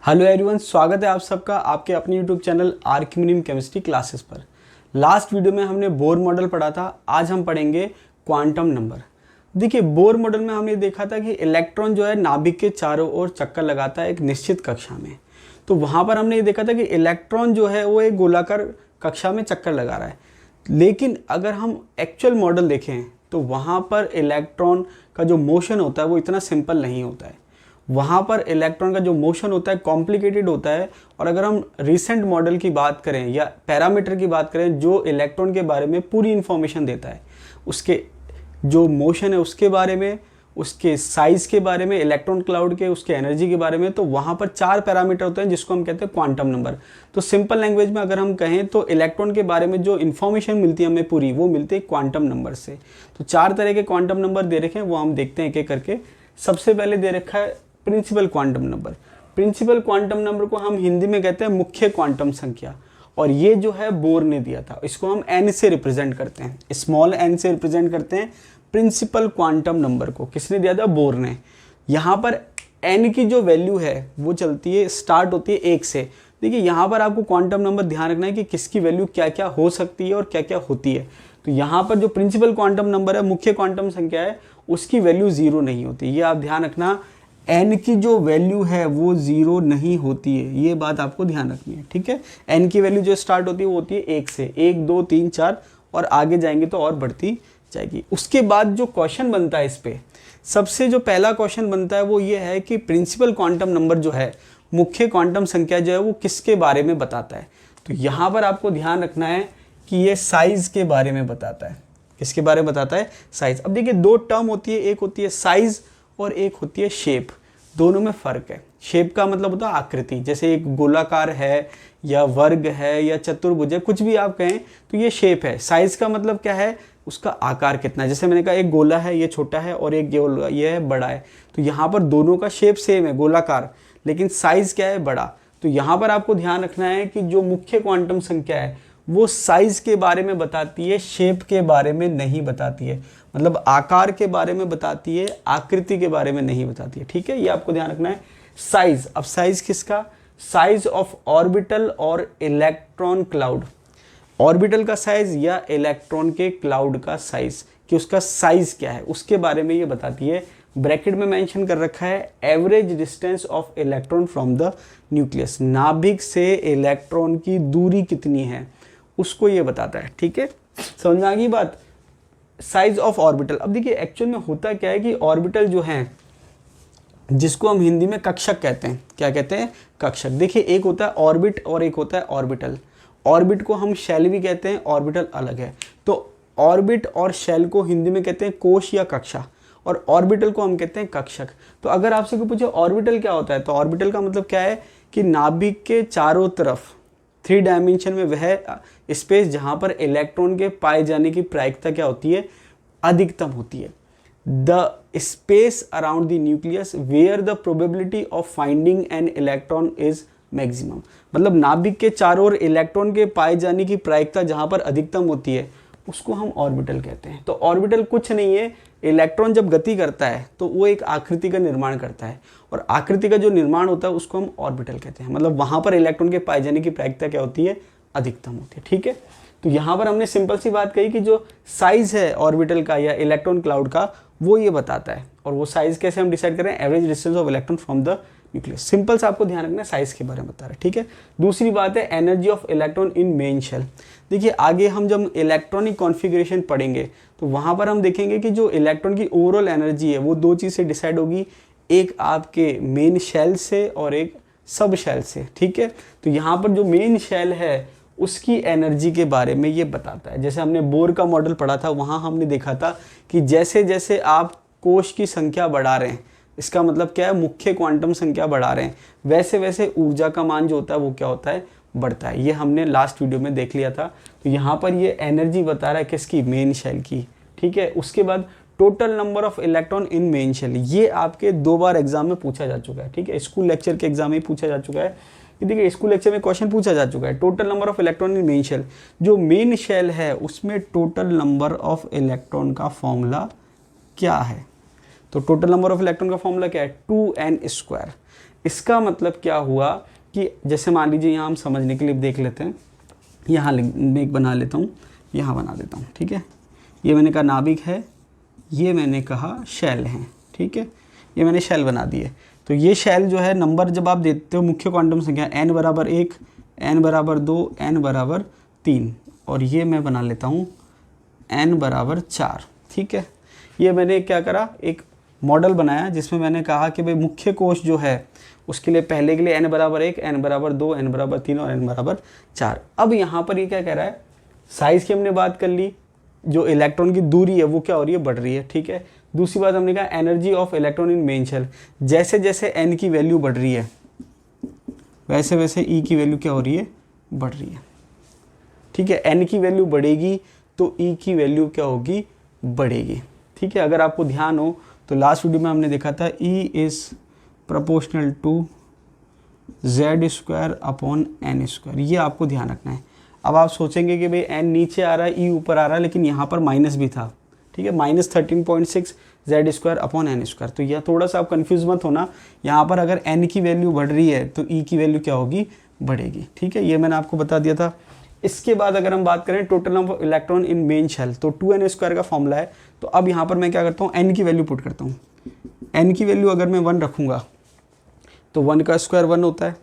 Hello everyone, स्वागत है आप सबका आपके अपने यूट्यूब चैनल आर्किमिनियम केमिस्ट्री क्लासेस पर। लास्ट वीडियो में हमने बोर मॉडल पढ़ा था। आज हम पढ़ेंगे क्वांटम नंबर। देखिए, बोर मॉडल में हमने देखा था कि इलेक्ट्रॉन जो है नाभिक के चारों ओर चक्कर लगाता है एक निश्चित कक्षा में। तो वहाँ पर हमने ये देखा था कि इलेक्ट्रॉन जो है वो एक गोलाकार कक्षा में चक्कर लगा रहा है। लेकिन अगर हम एक्चुअल मॉडल देखें तो वहाँ पर इलेक्ट्रॉन का जो मोशन होता है वो इतना सिंपल नहीं होता है। वहाँ पर इलेक्ट्रॉन का जो मोशन होता है कॉम्प्लिकेटेड होता है। और अगर हम रिसेंट मॉडल की बात करें या पैरामीटर की बात करें जो इलेक्ट्रॉन के बारे में पूरी इन्फॉर्मेशन देता है, उसके जो मोशन है उसके बारे में, उसके साइज़ के बारे में, इलेक्ट्रॉन क्लाउड के उसके एनर्जी के बारे में, तो वहाँ पर 4 पैरामीटर होते हैं जिसको हम कहते हैं क्वांटम नंबर। तो सिंपल लैंग्वेज में अगर हम कहें तो इलेक्ट्रॉन के बारे में जो इन्फॉर्मेशन मिलती है हमें पूरी, वो मिलती है क्वांटम नंबर से। तो 4 तरह के क्वांटम नंबर दे रखे हैं, वो हम देखते हैं एक एक करके। सबसे पहले दे रखा है principal quantum number. Principal quantum number को हम हिंदी में कहते हैं मुख्य क्वांटम संख्या। और ये जो है बोर ने दिया था, इसको हम n से रिप्रेजेंट करते हैं, स्मॉल n से रिप्रेजेंट करते हैं प्रिंसिपल क्वांटम नंबर को। किसने दिया था? बोर ने। यहाँ पर n की जो वैल्यू है वो चलती है, स्टार्ट होती है 1 से। देखिए, यहाँ पर आपको क्वांटम नंबर ध्यान रखना है कि किसकी वैल्यू क्या क्या हो सकती है और क्या क्या होती है। तो यहाँ पर जो प्रिंसिपल क्वांटम नंबर है, मुख्य क्वांटम संख्या है, उसकी वैल्यू 0 नहीं होती। ये आप ध्यान रखना, n की जो वैल्यू है वो 0 नहीं होती है, ये बात आपको ध्यान रखनी है। ठीक है, n की वैल्यू जो स्टार्ट होती है वो होती है 1 से, 1 2 3 4 और आगे जाएंगे तो और बढ़ती जाएगी। उसके बाद जो क्वेश्चन बनता है इस पे, सबसे जो पहला क्वेश्चन बनता है वो ये है कि प्रिंसिपल क्वांटम नंबर जो है, मुख्य क्वांटम संख्या जो है, वो किसके बारे में बताता है। तो यहाँ पर आपको ध्यान रखना है कि ये साइज के बारे में बताता है। किसके बारे में बताता है? साइज। अब देखिए, 2 टर्म होती है, एक होती है साइज और एक होती है शेप। दोनों में फ़र्क है। शेप का मतलब होता है आकृति, जैसे एक गोलाकार है या वर्ग है या चतुर्भुज है, कुछ भी आप कहें तो ये शेप है। साइज का मतलब क्या है? उसका आकार कितना है। जैसे मैंने कहा एक गोला है, ये छोटा है, और एक ये है बड़ा है। तो यहाँ पर दोनों का शेप सेम है, गोलाकार, लेकिन साइज क्या है? बड़ा। तो यहाँ पर आपको ध्यान रखना है कि जो मुख्य क्वांटम संख्या है वो साइज के बारे में बताती है, शेप के बारे में नहीं बताती है। मतलब आकार के बारे में बताती है, आकृति के बारे में नहीं बताती है। ठीक है, ये आपको ध्यान रखना है। साइज, अब साइज किसका? साइज ऑफ ऑर्बिटल और इलेक्ट्रॉन क्लाउड। ऑर्बिटल का साइज या इलेक्ट्रॉन के क्लाउड का साइज, कि उसका साइज क्या है, उसके बारे में ये बताती है। ब्रैकेट में मेंशन कर रखा है average distance of electron from the nucleus. नाभिक से इलेक्ट्रॉन की दूरी कितनी है उसको ये बताता है। ठीक है, समझ में आ गई बात? Size of orbital. अब देखिए, एक्चुअल में होता क्या है कि ऑर्बिटल जो है, जिसको हम हिंदी में कक्षक कहते हैं, क्या कहते हैं? कक्षक। देखिए, एक होता है ऑर्बिट और एक होता है ऑर्बिटल। ऑर्बिट को हम शेल भी कहते हैं, ऑर्बिटल अलग है। तो ऑर्बिट और शेल को हिंदी में कहते हैं कोश या कक्षा, और ऑर्बिटल को हम कहते हैं कक्षक। तो अगर आपसे कोई पूछे ऑर्बिटल क्या होता है, तो ऑर्बिटल का मतलब क्या है कि नाभिक के चारों तरफ 3 डायमेंशन में वह स्पेस जहां पर इलेक्ट्रॉन के पाए जाने की प्रायिकता क्या होती है? अधिकतम होती है। The space around the nucleus where the probability of finding an electron is maximum. मतलब नाभिक के चारों ओर इलेक्ट्रॉन के पाए जाने की प्रायिकता जहां पर अधिकतम होती है उसको हम ऑर्बिटल कहते हैं। तो ऑर्बिटल कुछ नहीं है, इलेक्ट्रॉन जब गति करता है तो वो एक आकृति का निर्माण करता है, और आकृति का जो निर्माण होता है उसको हम ऑर्बिटल कहते हैं। मतलब वहां पर इलेक्ट्रॉन के पाए जाने की प्रायिकता क्या होती है? अधिकतम होती है। ठीक है, तो यहाँ पर हमने सिंपल सी बात कही कि जो साइज है ऑर्बिटल का या इलेक्ट्रॉन क्लाउड का, वो ये बताता है। और वो साइज कैसे हम डिसाइड करें? Average distance of electron from the nucleus. Simple से आपको ध्यान रखना है, साइज के बारे में बता रहे हैं। ठीक है, दूसरी बात है energy of electron in main shell. देखिए, आगे हम जब इलेक्ट्रॉनिक कॉन्फ़िगरेशन पढ़ेंगे तो वहाँ पर हम देखेंगे कि जो इलेक्ट्रॉन की ओवरऑल एनर्जी है वो 2 चीज़ से डिसाइड होगी, एक आपके मेन शेल से और एक सब शेल से। ठीक है, तो यहाँ पर जो मेन शेल है उसकी एनर्जी के बारे में ये बताता है। जैसे हमने बोर का मॉडल पढ़ा था, वहाँ हमने देखा था कि जैसे जैसे आप कोश की संख्या बढ़ा रहे हैं, इसका मतलब क्या है? मुख्य क्वांटम संख्या बढ़ा रहे हैं, वैसे वैसे ऊर्जा का मान जो होता है वो क्या होता है? बढ़ता है। ये हमने लास्ट वीडियो में देख लिया था। तो यहाँ पर ये एनर्जी बता रहा है किसकी? मेन शेल की। ठीक है, उसके बाद total number of electron in main shell, ये आपके 2 बार एग्जाम में पूछा जा चुका है। ठीक है, स्कूल लेक्चर के एग्जाम में पूछा जा चुका है। देखिए, स्कूल लेक्चर में क्वेश्चन पूछा जा चुका है, total number of electron in main shell. जो मेन शेल है उसमें टोटल नंबर ऑफ इलेक्ट्रॉन का फॉर्मूला क्या है? तो टोटल नंबर ऑफ इलेक्ट्रॉन का फॉर्मूला क्या है? 2n²। इसका मतलब क्या हुआ कि जैसे मान लीजिए यहाँ हम समझने के लिए देख लेते हैं, यहाँ मैं एक बना लेता हूँ, यहाँ बना देता हूँ, ठीक है। ये मैंने कहा नाभिक है, ये मैंने कहा शेल है, ठीक है। ये मैंने शेल बना दिए। तो ये शेल जो है नंबर जब आप देते हो मुख्य क्वांटम संख्या n बराबर 1, n बराबर 2, n बराबर 3, और ये मैं बना लेता हूँ n बराबर 4, ठीक है। ये मैंने क्या करा, एक मॉडल बनाया जिसमें मैंने कहा कि भाई मुख्य कोश जो है उसके लिए पहले के लिए n बराबर 1, n बराबर 2, n बराबर 3 और n बराबर 4। अब यहाँ पर ये क्या कह रहा है, साइज़ की हमने बात कर ली, जो इलेक्ट्रॉन की दूरी है वो क्या हो रही है, बढ़ रही है, ठीक है। दूसरी बात हमने कहा energy of electron in main shell, जैसे जैसे n की वैल्यू बढ़ रही है वैसे वैसे E की वैल्यू क्या हो रही है, बढ़ रही है, ठीक है। n की वैल्यू बढ़ेगी तो E की वैल्यू क्या होगी, बढ़ेगी, ठीक है। अगर आपको ध्यान हो तो लास्ट वीडियो में हमने देखा था E is proportional to z² upon n², ये आपको ध्यान रखना है। अब आप सोचेंगे कि भाई n नीचे आ रहा है, E ऊपर आ रहा है, लेकिन यहाँ पर माइनस भी था, ठीक है, -13.6 z² अपॉन n²। तो यह थोड़ा सा आप कंफ्यूज मत होना, यहाँ पर अगर n की वैल्यू बढ़ रही है तो E की वैल्यू क्या होगी, बढ़ेगी, ठीक है। ये मैंने आपको बता दिया था। इसके बाद अगर हम बात करें total number of electron in main shell, तो 2n² का फॉर्मूला है। तो अब यहाँ पर मैं क्या करता हूँ, n की वैल्यू पुट करता हूँ। n की वैल्यू अगर मैं 1 रखूँगा तो 1 का स्क्वायर 1 होता है,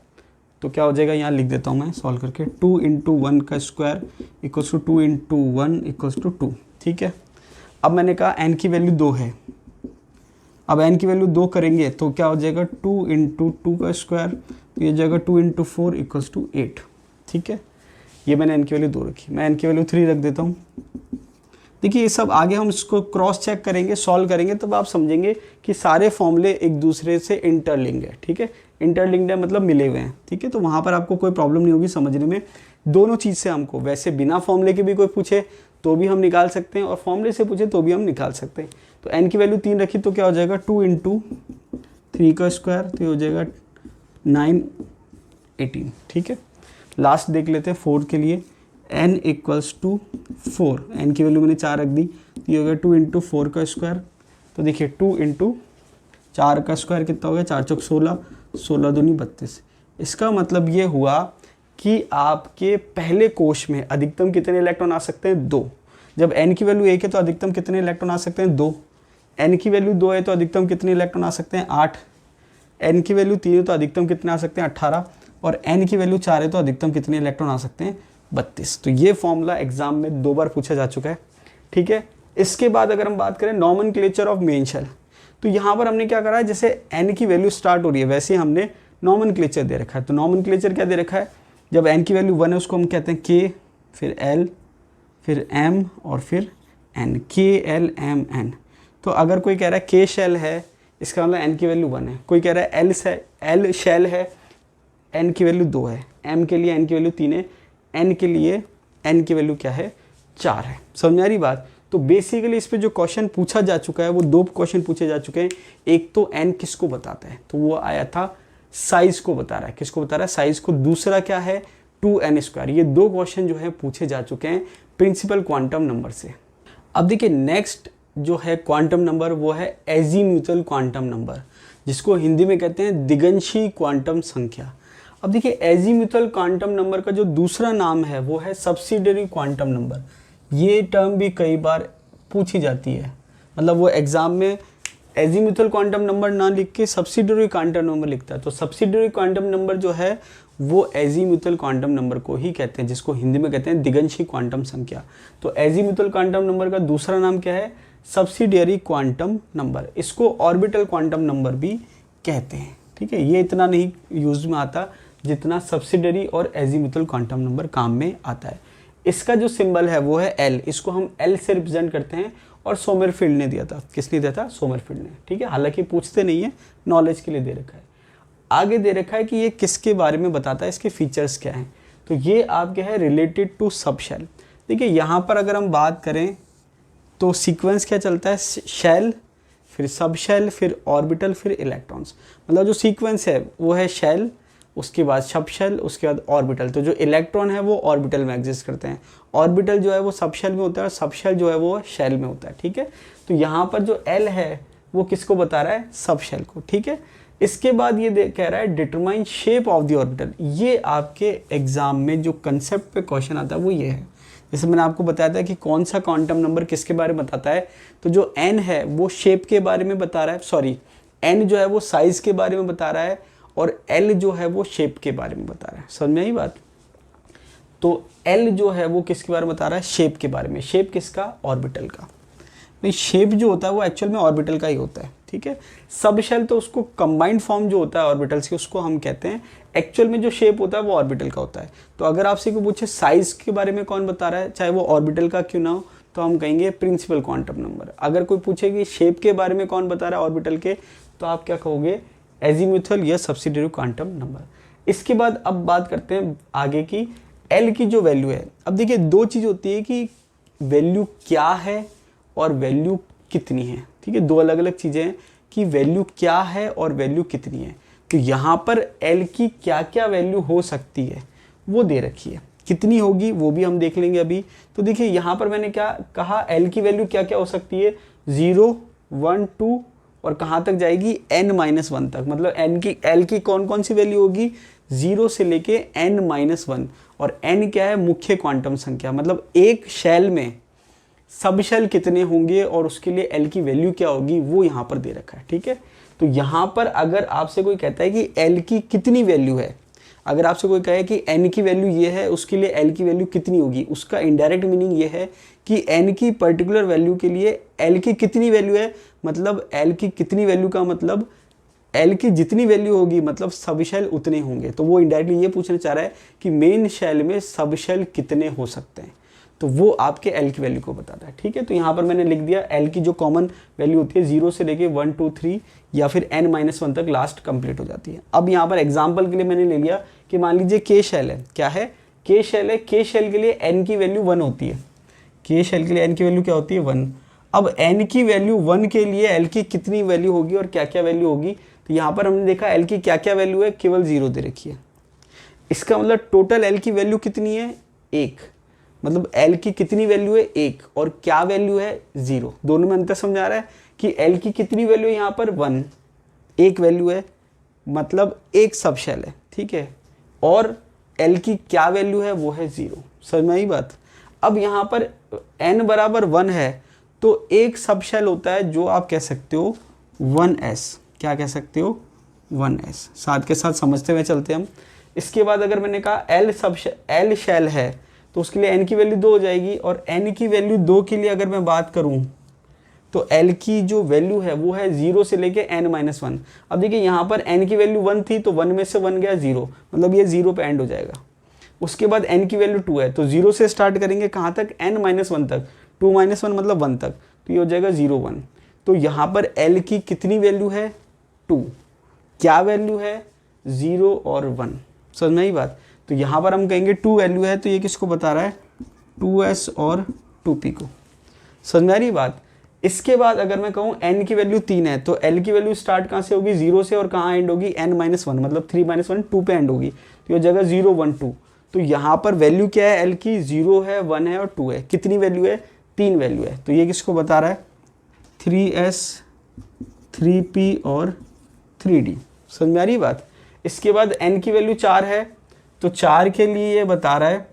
तो क्या हो जाएगा, यहाँ लिख देता हूँ मैं सॉल्व करके, 2 × 1 का square equals to 2 × 1 equals to 2, ठीक है। अब मैंने कहा n की वैल्यू 2 है, अब n की वैल्यू 2 करेंगे तो क्या हो जाएगा, 2 × 2 का स्क्वायर, तो ये जाएगा 2 × 4 इक्वल्स टू 8, ठीक है। ये मैंने n की वैल्यू 2 रखी, मैं n की वैल्यू 3 रख देता हूँ। देखिए ये सब आगे हम इसको क्रॉस चेक करेंगे, सॉल्व करेंगे, तब आप समझेंगे कि सारे फॉर्मूले एक दूसरे से इंटरलिंक्ड है, ठीक है। इंटरलिंक्ड है मतलब मिले हुए हैं, ठीक है। तो वहाँ पर आपको कोई प्रॉब्लम नहीं होगी समझने में। दोनों चीज़ से हमको, वैसे बिना फॉर्मूले के भी कोई पूछे तो भी हम निकाल सकते हैं, और फॉर्मूले से पूछे तो भी हम निकाल सकते हैं। तो n की वैल्यू 3 रखी तो क्या हो जाएगा, 2 × 3 का स्क्वायर, तो ये हो जाएगा 9, 18, ठीक है। लास्ट देख लेते हैं 4 के लिए, n इक्वल्स टू 4, n की वैल्यू मैंने 4 रख दी, ये हो गया 2 × 4 का स्क्वायर। तो देखिए 2 × 4 का स्क्वायर कितना हो गया, 4 चौक 16, 16 दूनी 32। इसका मतलब ये हुआ कि आपके पहले कोश में अधिकतम कितने इलेक्ट्रॉन आ सकते हैं, 2। जब n की वैल्यू 1 है तो अधिकतम कितने इलेक्ट्रॉन आ सकते हैं, 2। n की वैल्यू 2 है तो अधिकतम कितने इलेक्ट्रॉन आ सकते हैं, 8। n की वैल्यू 3 है तो अधिकतम कितने आ सकते हैं, 18। और n की वैल्यू 4 है तो अधिकतम कितने इलेक्ट्रॉन आ सकते हैं, 32। तो ये फॉर्मूला एग्जाम में 2 बार पूछा जा चुका है, ठीक है। इसके बाद अगर हम बात करें नॉमेनक्लेचर ऑफ मेन शेल, तो यहाँ पर हमने क्या करा है, जैसे n की वैल्यू स्टार्ट हो रही है वैसे हमने नॉमेनक्लेचर दे रखा है। तो नॉमेनक्लेचर क्या दे रखा है, जब n की वैल्यू 1 है उसको हम कहते हैं k, फिर l, फिर m और फिर n, k l m n। तो अगर कोई कह रहा है k शेल है, इसका मतलब n की वैल्यू 1 है। कोई कह रहा है l शेल है, n की वैल्यू 2 है, m के लिए n की वैल्यू 3 है, n के लिए n की वैल्यू क्या है, 4 है। समझ में आ रही बात। तो बेसिकली इस पे जो क्वेश्चन पूछा जा चुका है वो 2 क्वेश्चन पूछे जा चुके हैं। एक तो n किसको बताता है, तो वो आया था साइज को बता रहा है, किसको बता रहा है, साइज को। दूसरा क्या है, 2n²। ये 2 क्वेश्चन जो है पूछे जा चुके हैं प्रिंसिपल क्वांटम नंबर से। अब देखिए नेक्स्ट जो है क्वांटम नंबर वो है एजीम्यूथल क्वांटम नंबर, जिसको हिंदी में कहते हैं दिगंशी क्वांटम संख्या। अब देखिए एजीम्यूथल क्वांटम नंबर का जो दूसरा नाम है वो है सब्सिडियरी क्वांटम नंबर। ये टर्म भी कई बार पूछी जाती है, मतलब वो एग्जाम में एजीम्यूथल क्वांटम नंबर ना लिख के सब्सिडियरी क्वांटम नंबर लिखता है। तो सब्सिडियरी क्वांटम नंबर जो है वो एजीम्यूथल क्वांटम नंबर को ही कहते हैं, जिसको हिंदी में कहते हैं दिगंशी क्वांटम संख्या। तो एजीम्यूथल क्वांटम नंबर का दूसरा नाम क्या है, सब्सिडियरी क्वांटम नंबर। इसको ऑर्बिटल क्वांटम नंबर भी कहते हैं, ठीक है। ये इतना नहीं यूज में आता जितना सब्सिडियरी और एजीम्यूथल क्वांटम नंबर काम में आता है। इसका जो सिंबल है वो है L, इसको हम L से रिप्रेजेंट करते हैं, और सोमरफील्ड ने दिया था। किसने दिया था, सोमरफील्ड ने, ठीक है। हालांकि पूछते नहीं है, नॉलेज के लिए दे रखा है। आगे दे रखा है कि ये किसके बारे में बताता है, इसके फीचर्स क्या हैं। तो ये आपके है रिलेटेड टू सब शेल। देखिए यहाँ पर अगर हम बात करें तो सीक्वेंस क्या चलता है, शेल, फिर सब शेल, फिर ऑर्बिटल, फिर इलेक्ट्रॉन्स। मतलब जो सीक्वेंस है वो है शेल, उसके बाद सब शेल, उसके बाद ऑर्बिटल। तो जो इलेक्ट्रॉन है वो ऑर्बिटल में एग्जिस्ट करते हैं, ऑर्बिटल जो है वो सब शेल में होता है, और सब शेल जो है वो शेल में होता है, ठीक है। तो यहाँ पर जो L है वो किसको बता रहा है, सब शेल को, ठीक है। इसके बाद ये कह रहा है determine shape of the orbital. ये आपके एग्जाम में जो कंसेप्ट पे क्वेश्चन आता है वो ये है। जैसे मैंने आपको बताया था कि कौन सा क्वांटम नंबर किसके बारे में बताता है, तो जो n है वो शेप के बारे में बता रहा है, सॉरी n जो है वो साइज के बारे में बता रहा है, और l जो है वो शेप के बारे में बता रहा है। समझ में आई बात? तो l जो है वो किसके बारे में बता रहा है, शेप के बारे में। शेप किसका, ऑर्बिटल का। भाई शेप जो होता है वो एक्चुअल में ऑर्बिटल का ही होता है, ठीक है। सब शेल तो उसको कंबाइंड फॉर्म जो होता है ऑर्बिटल्स की उसको हम कहते हैं, एक्चुअल में जो शेप होता है वो ऑर्बिटल का होता है। तो अगर आपसे कोई पूछे साइज के बारे में कौन बता रहा है, चाहे वो ऑर्बिटल का क्यों ना हो, तो हम कहेंगे प्रिंसिपल क्वांटम नंबर। अगर कोई पूछे कि शेप के बारे में कौन बता रहा है ऑर्बिटल के, तो आप क्या कहोगे, एजीमुथल या सब्सिडियरी क्वांटम नंबर। इसके बाद अब बात करते हैं आगे की, एल की जो वैल्यू है। अब देखिए दो चीज़ होती है कि वैल्यू क्या है और वैल्यू कितनी है, ठीक है। दो अलग अलग चीज़ें हैं कि वैल्यू क्या है और वैल्यू कितनी है। तो यहाँ पर एल की क्या क्या वैल्यू हो सकती है वो दे रखी है, कितनी होगी वो भी हम देख लेंगे अभी। तो देखिए यहाँ पर मैंने क्या कहा, एल की वैल्यू क्या क्या हो सकती है, 0, 1, 2 और कहाँ तक जाएगी, n-1 तक। मतलब एल की कौन कौन सी वैल्यू होगी, 0 से लेके n-1। और n क्या है, मुख्य क्वांटम संख्या, मतलब एक शेल में सब शेल कितने होंगे और उसके लिए एल की वैल्यू क्या होगी वो यहाँ पर दे रखा है, ठीक है। तो यहाँ पर अगर आपसे कोई कहता है कि एल की कितनी वैल्यू है, अगर आपसे कोई कहे कि एन की वैल्यू ये है उसके लिए एल की वैल्यू कितनी होगी, उसका इनडायरेक्ट मीनिंग ये है कि एन की पर्टिकुलर वैल्यू के लिए एल की कितनी वैल्यू है। मतलब एल की कितनी वैल्यू का मतलब एल की जितनी वैल्यू होगी मतलब सब शेल उतने होंगे। तो वो इनडायरेक्टली ये पूछना चाह रहा है कि मेन शेल में सब शेल कितने हो सकते हैं, तो वो आपके एल की वैल्यू को बताता है, ठीक है। तो यहाँ पर मैंने लिख दिया एल की जो कॉमन वैल्यू होती है 0 से लेके 1, 2, 3 या फिर n-1 तक लास्ट कंप्लीट हो जाती है। अब यहाँ पर एग्जांपल के लिए मैंने ले लिया कि मान लीजिए के शेल है, क्या है, के शेल है। के शेल के लिए n की वैल्यू 1 होती है, के शेल के लिए n की वैल्यू क्या होती है, 1। अब n की वैल्यू 1 के लिए एल की कितनी वैल्यू होगी और क्या क्या वैल्यू होगी, तो यहाँ पर हमने देखा एल की क्या क्या वैल्यू है, केवल 0 दे रखी है। इसका मतलब टोटल एल की वैल्यू कितनी है, 1। मतलब एल की कितनी वैल्यू है, 1, और क्या वैल्यू है, 0। दोनों में अंतर समझ आ रहा है कि एल की कितनी वैल्यू है, यहाँ पर 1, एक वैल्यू है, मतलब एक सब शेल है, ठीक है। और एल की क्या वैल्यू है, वो है 0। समझ में आई बात। अब यहाँ पर n बराबर 1 है तो एक सब शेल होता है जो आप कह सकते हो 1s। क्या कह सकते हो, 1s। साथ के साथ समझते हुए चलते हम। इसके बाद अगर मैंने कहा एल शेल है तो उसके लिए n की वैल्यू 2 हो जाएगी, और n की वैल्यू 2 के लिए अगर मैं बात करूं तो l की जो वैल्यू है वो है 0 से लेके n-1। अब देखिए यहाँ पर n की वैल्यू 1 थी तो 1 में से 1 गया 0, मतलब ये 0 पे एंड हो जाएगा। उसके बाद n की वैल्यू 2 है तो 0 से स्टार्ट करेंगे कहाँ तक, n-1 तक, 2-1 मतलब 1 तक, तो ये हो जाएगा 0, 1। तो यहाँ पर l की कितनी वैल्यू है, 2। क्या वैल्यू है, 0 और 1। समझ में आई बात। तो यहाँ पर हम कहेंगे 2 वैल्यू है तो ये किसको बता रहा है, 2s और 2p को। समझ में आ रही बात। इसके बाद अगर मैं कहूँ n की वैल्यू 3 है तो l की वैल्यू स्टार्ट कहाँ से होगी, 0 से, और कहाँ एंड होगी, n-1 मतलब 3-1 2 पे एंड होगी, तो ये जगह 0, 1, 2। तो यहाँ पर वैल्यू क्या है l की, 0 है, 1 है और 2 है। कितनी वैल्यू है, 3 वैल्यू है। तो ये किसको बता रहा है, 3s, 3p और 3d। समझ में आ रही बात। इसके बाद n की वैल्यू 4 है तो 4 के लिए ये बता रहा है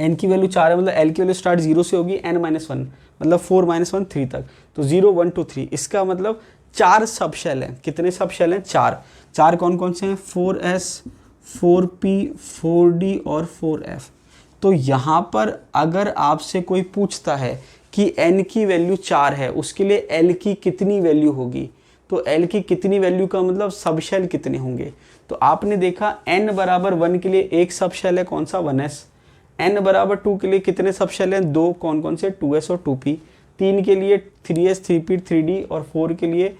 n की वैल्यू 4 है, मतलब l की वैल्यू स्टार्ट 0 से होगी, n-1 मतलब 4-1 3 तक, तो 0, 1, 2, 3। इसका मतलब 4 सब शेल हैं। कितने सब शेल हैं, 4 कौन कौन से हैं, 4s, 4p, 4d और 4f। तो यहाँ पर अगर आपसे कोई पूछता है कि n की वैल्यू 4 है उसके लिए l की कितनी वैल्यू होगी, तो l की कितनी वैल्यू का मतलब सब शेल कितने होंगे। तो आपने देखा n बराबर 1 के लिए एक सब शेल है, कौन सा, 1s। n बराबर 2 के लिए कितने सब शेल हैं, 2, कौन कौन से, 2s और 2p। 3 के लिए 3s, 3p, 3d और 4 के लिए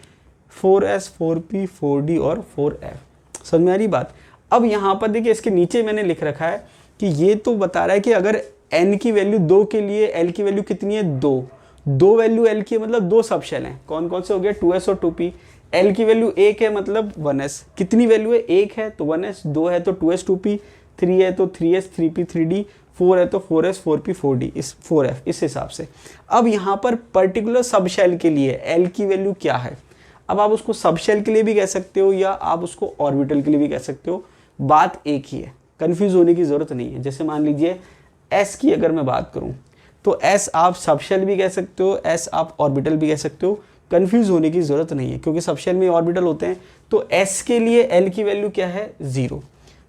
4s, 4p, 4d और 4f। समझ में आ रही बात। अब यहाँ पर देखिए इसके नीचे मैंने लिख रखा है कि ये तो बता रहा है कि अगर n की वैल्यू 2 के लिए l की वैल्यू कितनी है, 2 वैल्यू l की है, मतलब 2 सब शेल हैं, कौन कौन से हो गए, 2s और 2p। l की वैल्यू 1 है मतलब 1s। कितनी वैल्यू है, 1 है तो 1s, 2 है तो 2s, 2p, 3 है तो 3s, 3p, 3d, 4 है तो 4s, 4p, 4d, इस 4f, इस हिसाब से। अब यहाँ पर पर्टिकुलर सब शेल के लिए l की वैल्यू क्या है। अब आप उसको सब शेल के लिए भी कह सकते हो या आप उसको ऑर्बिटल के लिए भी कह सकते हो, बात एक ही है, कन्फ्यूज होने की ज़रूरत नहीं है। जैसे मान लीजिए एस की अगर मैं बात करूँ तो एस आप सब शेल भी कह सकते हो, एस आप ऑर्बिटल भी कह सकते हो, कन्फ्यूज होने की ज़रूरत नहीं है क्योंकि सब शेल में ऑर्बिटल होते हैं। तो एस के लिए एल की वैल्यू क्या है, 0।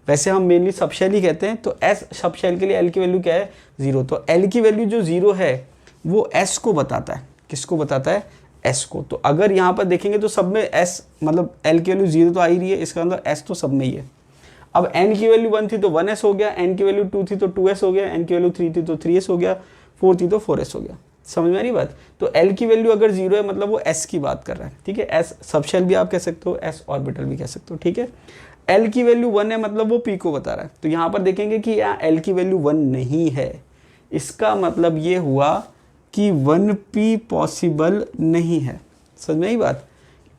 वैसे हम मेनली सब शेल ही कहते हैं, तो एस सब शेल के लिए एल की वैल्यू क्या है, 0। तो एल की वैल्यू जो 0 है वो एस को बताता है, किसको बताता है, एस को। तो अगर यहाँ पर देखेंगे तो सब में एस मतलब एल की वैल्यू 0 तो आ ही रही है, इसका मतलब एस तो सब में ही है। अब एन की वैल्यू 1 थी तो 1s हो गया, एन की वैल्यू 2 थी तो 2s हो गया, एन की वैल्यू 3 थी तो 3s हो गया, 4 थी तो 4s हो गया। समझ में आ रही बात। तो एल की वैल्यू अगर 0 है मतलब वो एस की बात कर रहा है, ठीक है। एस सब शेल भी आप कह सकते हो, एस ऑर्बिटल भी कह सकते हो, ठीक है। एल की वैल्यू 1 है मतलब वो पी को बता रहा है। तो यहाँ पर देखेंगे कि यहाँ एल की वैल्यू 1 नहीं है, इसका मतलब ये हुआ कि 1p पॉसिबल नहीं है। समझ में आई बात।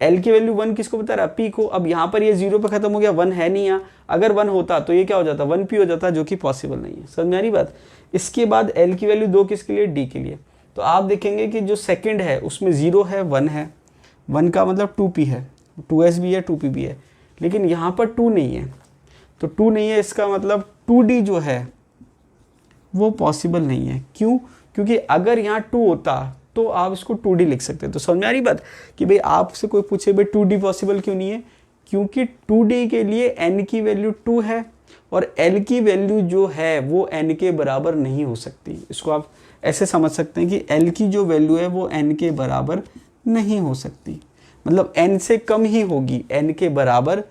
एल की वैल्यू 1 किसको बता रहा है, पी को। अब यहाँ पर ये 0 पे खत्म हो गया, 1 है नहीं यहाँ। अगर 1 होता तो ये क्या हो जाता, 1p हो जाता, जो कि पॉसिबल नहीं है। समझ में आ रही बात। इसके बाद एल की वैल्यू 2 किसके लिए, डी के लिए। तो आप देखेंगे कि जो सेकंड है उसमें 0 है, 1 है, 1 का मतलब 2p है, 2s भी है, 2p भी है, लेकिन यहाँ पर 2 नहीं है। तो 2 नहीं है, इसका मतलब 2d जो है वो पॉसिबल नहीं है। क्यों, क्योंकि अगर यहाँ 2 होता तो आप इसको 2d लिख सकते। तो समझ में आ रही बात कि भाई आपसे कोई पूछे भाई 2d पॉसिबल क्यों नहीं है, क्योंकि 2d के लिए n की वैल्यू 2 है और l की वैल्यू जो है वो n के बराबर नहीं हो सकती। इसको आप ऐसे समझ सकते हैं कि l की जो वैल्यू है वो n के बराबर नहीं हो सकती, मतलब n से कम ही होगी, n के बराबर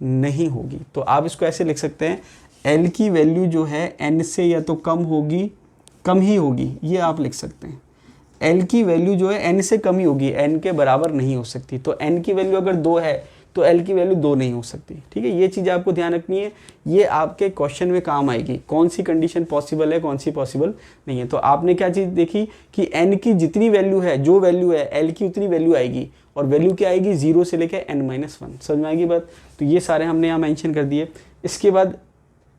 नहीं होगी। तो आप इसको ऐसे लिख सकते हैं, l की वैल्यू जो है n से या तो कम होगी, कम ही होगी, ये आप लिख सकते हैं। l की वैल्यू जो है n से कम ही होगी, n के बराबर नहीं हो सकती। तो n की वैल्यू अगर 2 है तो l की वैल्यू 2 नहीं हो सकती, ठीक है। ये चीज़ आपको ध्यान रखनी है, ये आपके क्वेश्चन में काम आएगी, कौन सी कंडीशन पॉसिबल है, कौन सी पॉसिबल नहीं है। तो आपने क्या चीज़ देखी कि n की जितनी वैल्यू है, जो वैल्यू है l की उतनी वैल्यू आएगी, और वैल्यू क्या आएगी 0 से लेकर n-1। समझ में आएगी बात। तो ये सारे हमने यहाँ मेंशन कर दिए। इसके बाद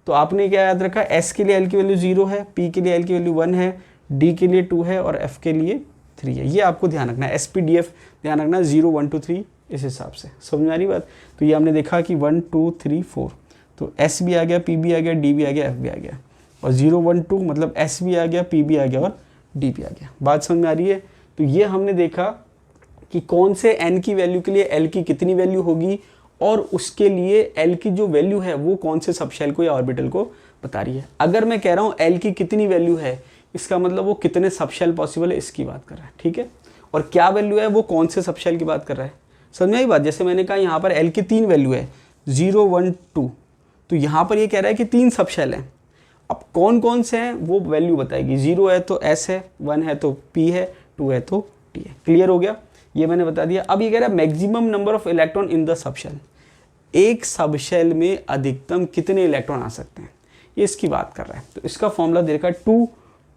तो आपने क्या याद रखा, s के लिए l की वैल्यू 0 है, p के लिए l की वैल्यू 1 है, d के लिए 2 है और f के लिए 3 है। ये आपको ध्यान रखना है, SPDF ध्यान रखना 0 1 2 3 इस हिसाब से। समझ में आ रही बात। तो ये हमने देखा कि 1 2 3 4, तो S भी आ गया, P भी आ गया, D भी आ गया, F भी आ गया, और 0 1 2 मतलब S भी आ गया, P भी आ गया और D भी आ गया। बात समझ में आ रही है। तो ये हमने देखा कि कौन से n की वैल्यू के लिए l की कितनी वैल्यू होगी, और उसके लिए l की जो वैल्यू है वो कौन से सबशेल को या ऑर्बिटल को बता रही है। अगर मैं कह रहा हूँ l की कितनी वैल्यू है, इसका मतलब वो कितने सबशेल पॉसिबल है इसकी बात कर रहा है, ठीक है। और क्या वैल्यू है, वो कौन से सबशेल की बात कर रहा है। समझ में आई बात। जैसे मैंने कहा यहाँ पर l की 3 वैल्यू है, 0 1 2, तो यहाँ पर ये कह रहा है कि 3 सबशेल हैं। अब कौन कौन से हैं वो वैल्यू बताएगी। 0 है तो S है, 1 है तो P है, 2 है तो T है। क्लियर हो गया, ये मैंने बता दिया। अब ये कह रहा है maximum number of electron in the subshell, एक सबशेल में अधिकतम कितने इलेक्ट्रॉन आ सकते हैं, ये इसकी बात कर रहा है। तो इसका फॉर्मूला दे रखा है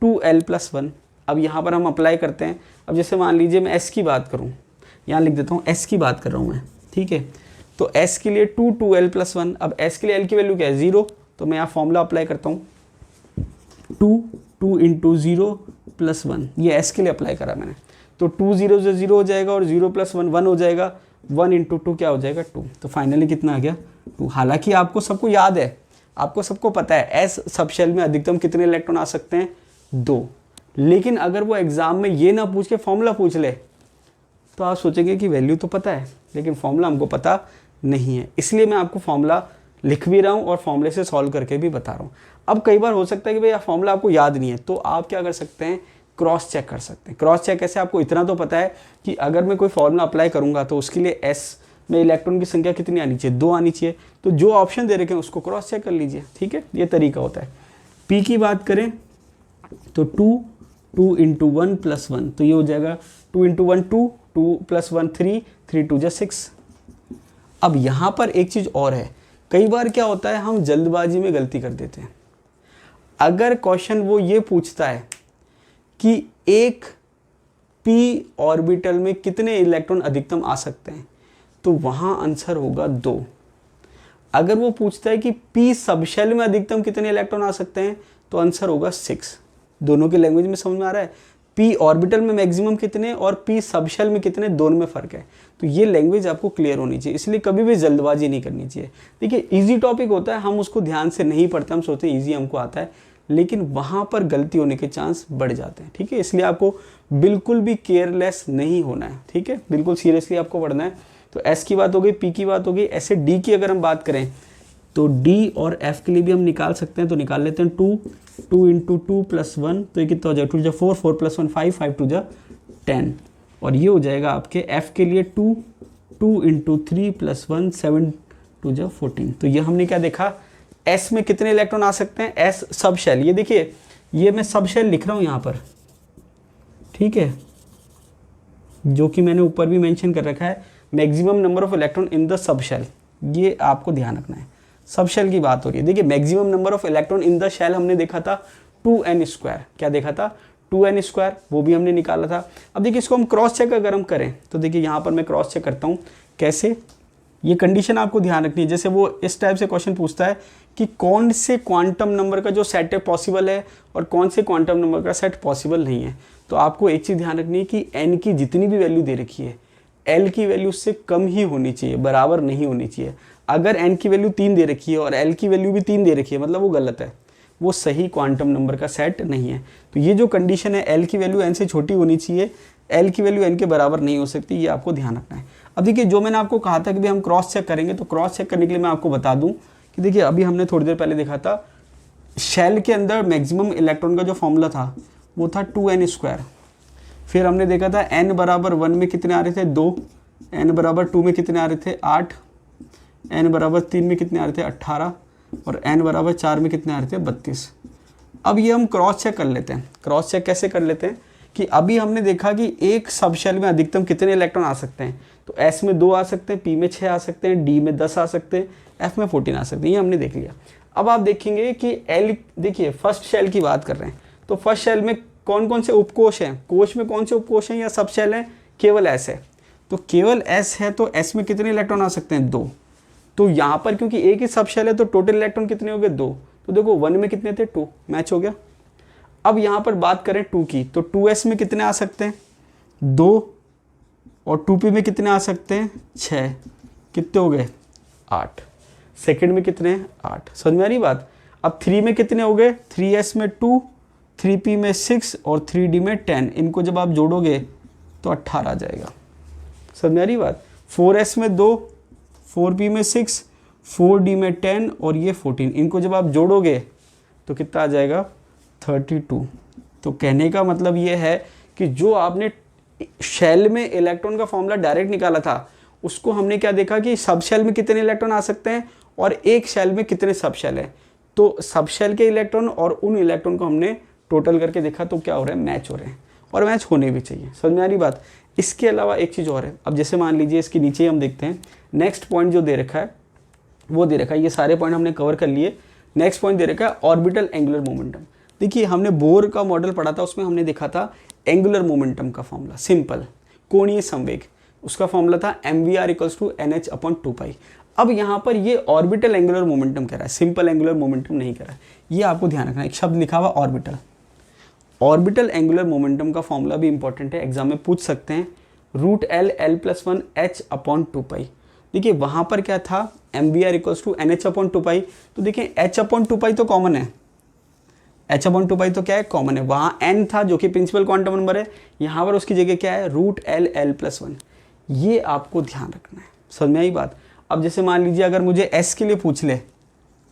2l+1। अब यहाँ पर हम अप्लाई करते हैं। अब जैसे मान लीजिए मैं S की बात करूँ, यहाँ लिख देता हूँ S की बात कर रहा हूँ मैं, ठीक है। तो S के लिए 2l+1। अब S के लिए l की वैल्यू क्या है 0, तो मैं यहाँ फॉर्मूला अप्लाई करता हूँ 2 × 0 + 1, ये S के लिए अप्लाई करा मैंने। तो 2 0 से 0 हो जाएगा और 0 + 1 1 हो जाएगा, 1 × 2 क्या हो जाएगा 2। तो फाइनली कितना आ गया 2। हालांकि आपको सबको याद है, आपको सबको पता है S सबशेल में अधिकतम कितने इलेक्ट्रॉन आ सकते हैं 2, लेकिन अगर वो एग्जाम में ये ना पूछ के फॉर्मूला पूछ ले तो आप सोचेंगे कि वैल्यू तो पता है लेकिन फॉर्मूला हमको पता नहीं है। इसलिए मैं आपको फॉर्मूला लिख भी रहा हूँ और फॉर्मूले से सॉल्व करके भी बता रहा हूँ। अब कई बार हो सकता है कि भाई फॉर्मूला आपको याद नहीं है, तो आप क्या कर सकते हैं, क्रॉस चेक कर सकते हैं। क्रॉस चेक कैसे, आपको इतना तो पता है कि अगर मैं कोई फॉर्मूला अप्लाई करूँगा तो उसके लिए S में इलेक्ट्रॉन की संख्या कितनी आनी चाहिए, 2 आनी चाहिए। तो जो ऑप्शन दे रखे हैं उसको क्रॉस चेक कर लीजिए, ठीक है। ये तरीका होता है। P की बात करें तो 2 × 1 + 1, तो ये हो जाएगा 2 × 1 2, 2 + 1 3, 3 2 6। अब यहाँ पर एक चीज़ और है, कई बार क्या होता है हम जल्दबाजी में गलती कर देते हैं। अगर क्वेश्चन वो ये पूछता है कि एक p ऑर्बिटल में कितने इलेक्ट्रॉन अधिकतम आ सकते हैं, तो वहाँ आंसर होगा 2। अगर वो पूछता है कि p सबशेल में अधिकतम कितने इलेक्ट्रॉन आ सकते हैं, तो आंसर होगा 6। दोनों के लैंग्वेज में समझ में आ रहा है। पी ऑर्बिटल में मैक्सिमम कितने और पी सबशेल में कितने, दोनों में फ़र्क है। तो ये लैंग्वेज आपको क्लियर होनी चाहिए, इसलिए कभी भी जल्दबाजी नहीं करनी चाहिए। देखिए इजी टॉपिक होता है, हम उसको ध्यान से नहीं पढ़ते, हम सोचते हैं ईजी हमको आता है, लेकिन वहाँ पर गलती होने के चांस बढ़ जाते हैं। ठीक है, इसलिए आपको बिल्कुल भी केयरलेस नहीं होना है। ठीक है, बिल्कुल सीरियसली आपको पढ़ना है। तो एस की बात हो गई, पी की बात हो गई। ऐसे डी की अगर हम बात करें तो डी और एफ के लिए भी हम निकाल सकते हैं, तो निकाल लेते हैं 2 2 इंटू 2 प्लस 1, तो ये कितना हो जाएगा 2 जा 4 4 प्लस 1 5 5 2 जा 10, और ये हो जाएगा आपके एफ के लिए 2 2 इंटू 3 प्लस 1 7 2 जा 14। तो ये हमने क्या देखा, एस में कितने इलेक्ट्रॉन आ सकते हैं, एस सब शेल। ये देखिए ये मैं सब शेल लिख रहा हूँ यहाँ पर, ठीक है, जो कि मैंने ऊपर भी मेंशन कर रखा है, maximum number of electron in the sub shell. ये आपको ध्यान रखना है, सब शेल की बात हो रही है। देखिए maximum number of electron in the shell हमने देखा था 2n², क्या देखा था 2n², वो भी हमने निकाला था। अब देखिए इसको हम क्रॉस चेक अगर हम करें तो देखिए यहाँ पर मैं क्रॉस चेक करता हूँ कैसे, ये कंडीशन आपको ध्यान रखनी है। जैसे वो इस टाइप से क्वेश्चन पूछता है कि कौन से क्वांटम नंबर का जो सेट है पॉसिबल है और कौन से क्वांटम नंबर का सेट पॉसिबल नहीं है, तो आपको एक चीज़ ध्यान रखनी है कि n की जितनी भी वैल्यू दे रखी है l की वैल्यू उससे कम ही होनी चाहिए, बराबर नहीं होनी चाहिए। अगर n की वैल्यू 3 दे रखी है और l की वैल्यू भी 3 दे रखी है, मतलब वो गलत है, वो सही क्वांटम नंबर का सेट नहीं है। तो ये जो कंडीशन है l की वैल्यू n से छोटी होनी चाहिए, l की वैल्यू n के बराबर नहीं हो सकती, ये आपको ध्यान रखना है। अब देखिए जो मैंने आपको कहा था कि हम क्रॉस चेक करेंगे, तो क्रॉस चेक करने के लिए मैं आपको बता दूं कि देखिए अभी हमने थोड़ी देर पहले देखा था शेल के अंदर मैक्सिमम इलेक्ट्रॉन का जो फॉर्मूला था वो था 2n²। फिर हमने देखा था n बराबर 1 में कितने आ रहे थे 2, n बराबर 2 में कितने आ रहे थे 8, n बराबर 3 में कितने आ रहे थे 18, और n बराबर 4 में कितने आ रहे थे 32। अब ये हम क्रॉस चेक कर लेते हैं। क्रॉस चेक कैसे कर लेते हैं कि अभी हमने देखा कि एक सब शेल में अधिकतम कितने इलेक्ट्रॉन आ सकते हैं, तो S में 2 आ सकते हैं, P में 6 आ सकते हैं, D में 10 आ सकते हैं, F में 14 आ सकते हैं, ये हमने देख लिया। अब आप देखेंगे कि L, देखिए फर्स्ट शेल की बात कर रहे हैं, तो फर्स्ट शेल में कौन कौन से उपकोष हैं, कोष में कौन से उपकोष हैं या सब शेल हैं, केवल S है। तो केवल S है तो S में कितने इलेक्ट्रॉन आ सकते हैं 2। तो यहाँ पर क्योंकि एक ही सब शेल है तो टोटल इलेक्ट्रॉन कितने हो गए 2, तो देखो 1 में कितने थे 2, मैच हो गया। अब यहाँ पर बात करें 2 की, तो 2s में कितने आ सकते हैं 2, और 2p में कितने आ सकते हैं 6, कितने हो गए 8, सेकंड में कितने हैं 8, समझ में आ रही बात। अब 3 में कितने हो गए, 3s में 2, 3p में 6 और 3d में 10, इनको जब आप जोड़ोगे तो 18 आ जाएगा, समझ में आ रही बात। 4s में 2, 4p में 6, 4d में 10 और ये 14, इनको जब आप जोड़ोगे तो कितना आ जाएगा 32। तो कहने का मतलब ये है कि जो आपने शेल में इलेक्ट्रॉन का फॉर्मूला डायरेक्ट निकाला था, उसको हमने क्या देखा कि सब शेल में कितने इलेक्ट्रॉन आ सकते हैं और एक शेल में कितने सब शेल हैं। तो सब शेल के इलेक्ट्रॉन और उन इलेक्ट्रॉन को हमने टोटल करके देखा, तो क्या हो रहा है, मैच हो रहे हैं, और मैच होने भी चाहिए, समझ में आ रही बात। इसके अलावा एक चीज़ और है, अब जैसे मान लीजिए इसके नीचे हम देखते हैं नेक्स्ट पॉइंट जो दे रखा है, वो दे रखा है, ये सारे पॉइंट हमने कवर कर लिए। नेक्स्ट पॉइंट दे रखा है ऑर्बिटल एंगुलर मोमेंटम। देखिए हमने बोर का मॉडल पढ़ा था, उसमें हमने देखा था एंगुलर मोमेंटम का फॉर्मूला, सिंपल कोणीय संवेग, उसका फॉर्मूला था mvr = nh/2π। अब यहाँ पर ये ऑर्बिटल एंगुलर मोमेंटम कह रहा है, सिंपल एंगुलर मोमेंटम नहीं कह रहा है, ये आपको ध्यान रखना है। एक शब्द लिखा हुआ ऑर्बिटल, ऑर्बिटल एंगुलर मोमेंटम का फॉर्मूला भी इंपॉर्टेंट है, एग्जाम में पूछ सकते हैं, √L L+1 h/2π। देखिए वहाँ पर क्या था, mvr = nh/2π, तो देखिए h/2π तो कॉमन है, h/2π तो क्या है, कॉमन है। वहाँ n था जो कि प्रिंसिपल क्वांटम नंबर है, यहाँ पर उसकी जगह क्या है √L L+1। ये आपको ध्यान रखना है, समझ में आई बात। अब जैसे मान लीजिए अगर मुझे s के लिए पूछ ले,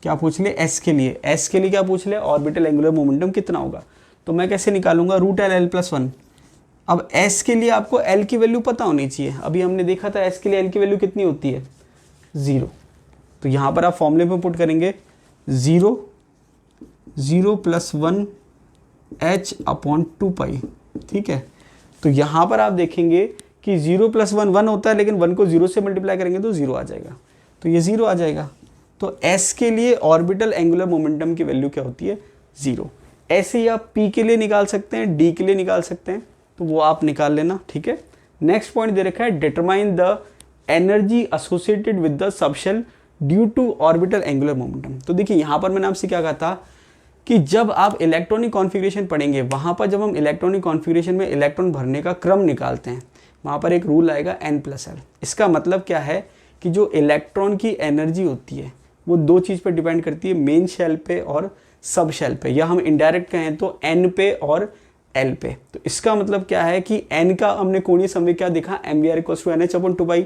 क्या पूछ ले, s के लिए क्या पूछ ले, ऑर्बिटल एंगुलर मोमेंटम कितना होगा, तो मैं कैसे निकालूंगा √L L+1। अब s के लिए आपको l की वैल्यू पता होनी चाहिए, अभी हमने देखा था s के लिए l की वैल्यू कितनी होती है 0। तो यहाँ पर आप फॉर्मूले में पुट करेंगे 0 +1 h/2π, ठीक है। तो यहाँ पर आप देखेंगे कि 0 + 1 1 होता है, लेकिन 1 को 0 से मल्टीप्लाई करेंगे तो 0 आ जाएगा, तो ये 0 आ जाएगा। तो s के लिए ऑर्बिटल एंगुलर मोमेंटम की वैल्यू क्या होती है 0। ऐसे ही आप p के लिए निकाल सकते हैं, d के लिए निकाल सकते हैं, तो वो आप निकाल लेना, ठीक है। नेक्स्ट पॉइंट दे रखा है determine the energy associated with the subshell due to orbital angular momentum. तो देखिए यहाँ पर मैंने आपसे क्या कहा था, कि जब आप इलेक्ट्रॉनिक कॉन्फ़िगरेशन पढ़ेंगे, वहाँ पर जब हम इलेक्ट्रॉनिक कॉन्फ़िगरेशन में इलेक्ट्रॉन भरने का क्रम निकालते हैं, वहाँ पर एक रूल आएगा n+l। इसका मतलब क्या है कि जो इलेक्ट्रॉन की एनर्जी होती है वो दो चीज़ पर डिपेंड करती है, मेन शेल पे और सब शेल पे, या हम इनडायरेक्ट कहें तो n पे और l पे। तो इसका मतलब क्या है कि n का हमने कोणीय संवेग क्या देखा, mvr = nh/2π,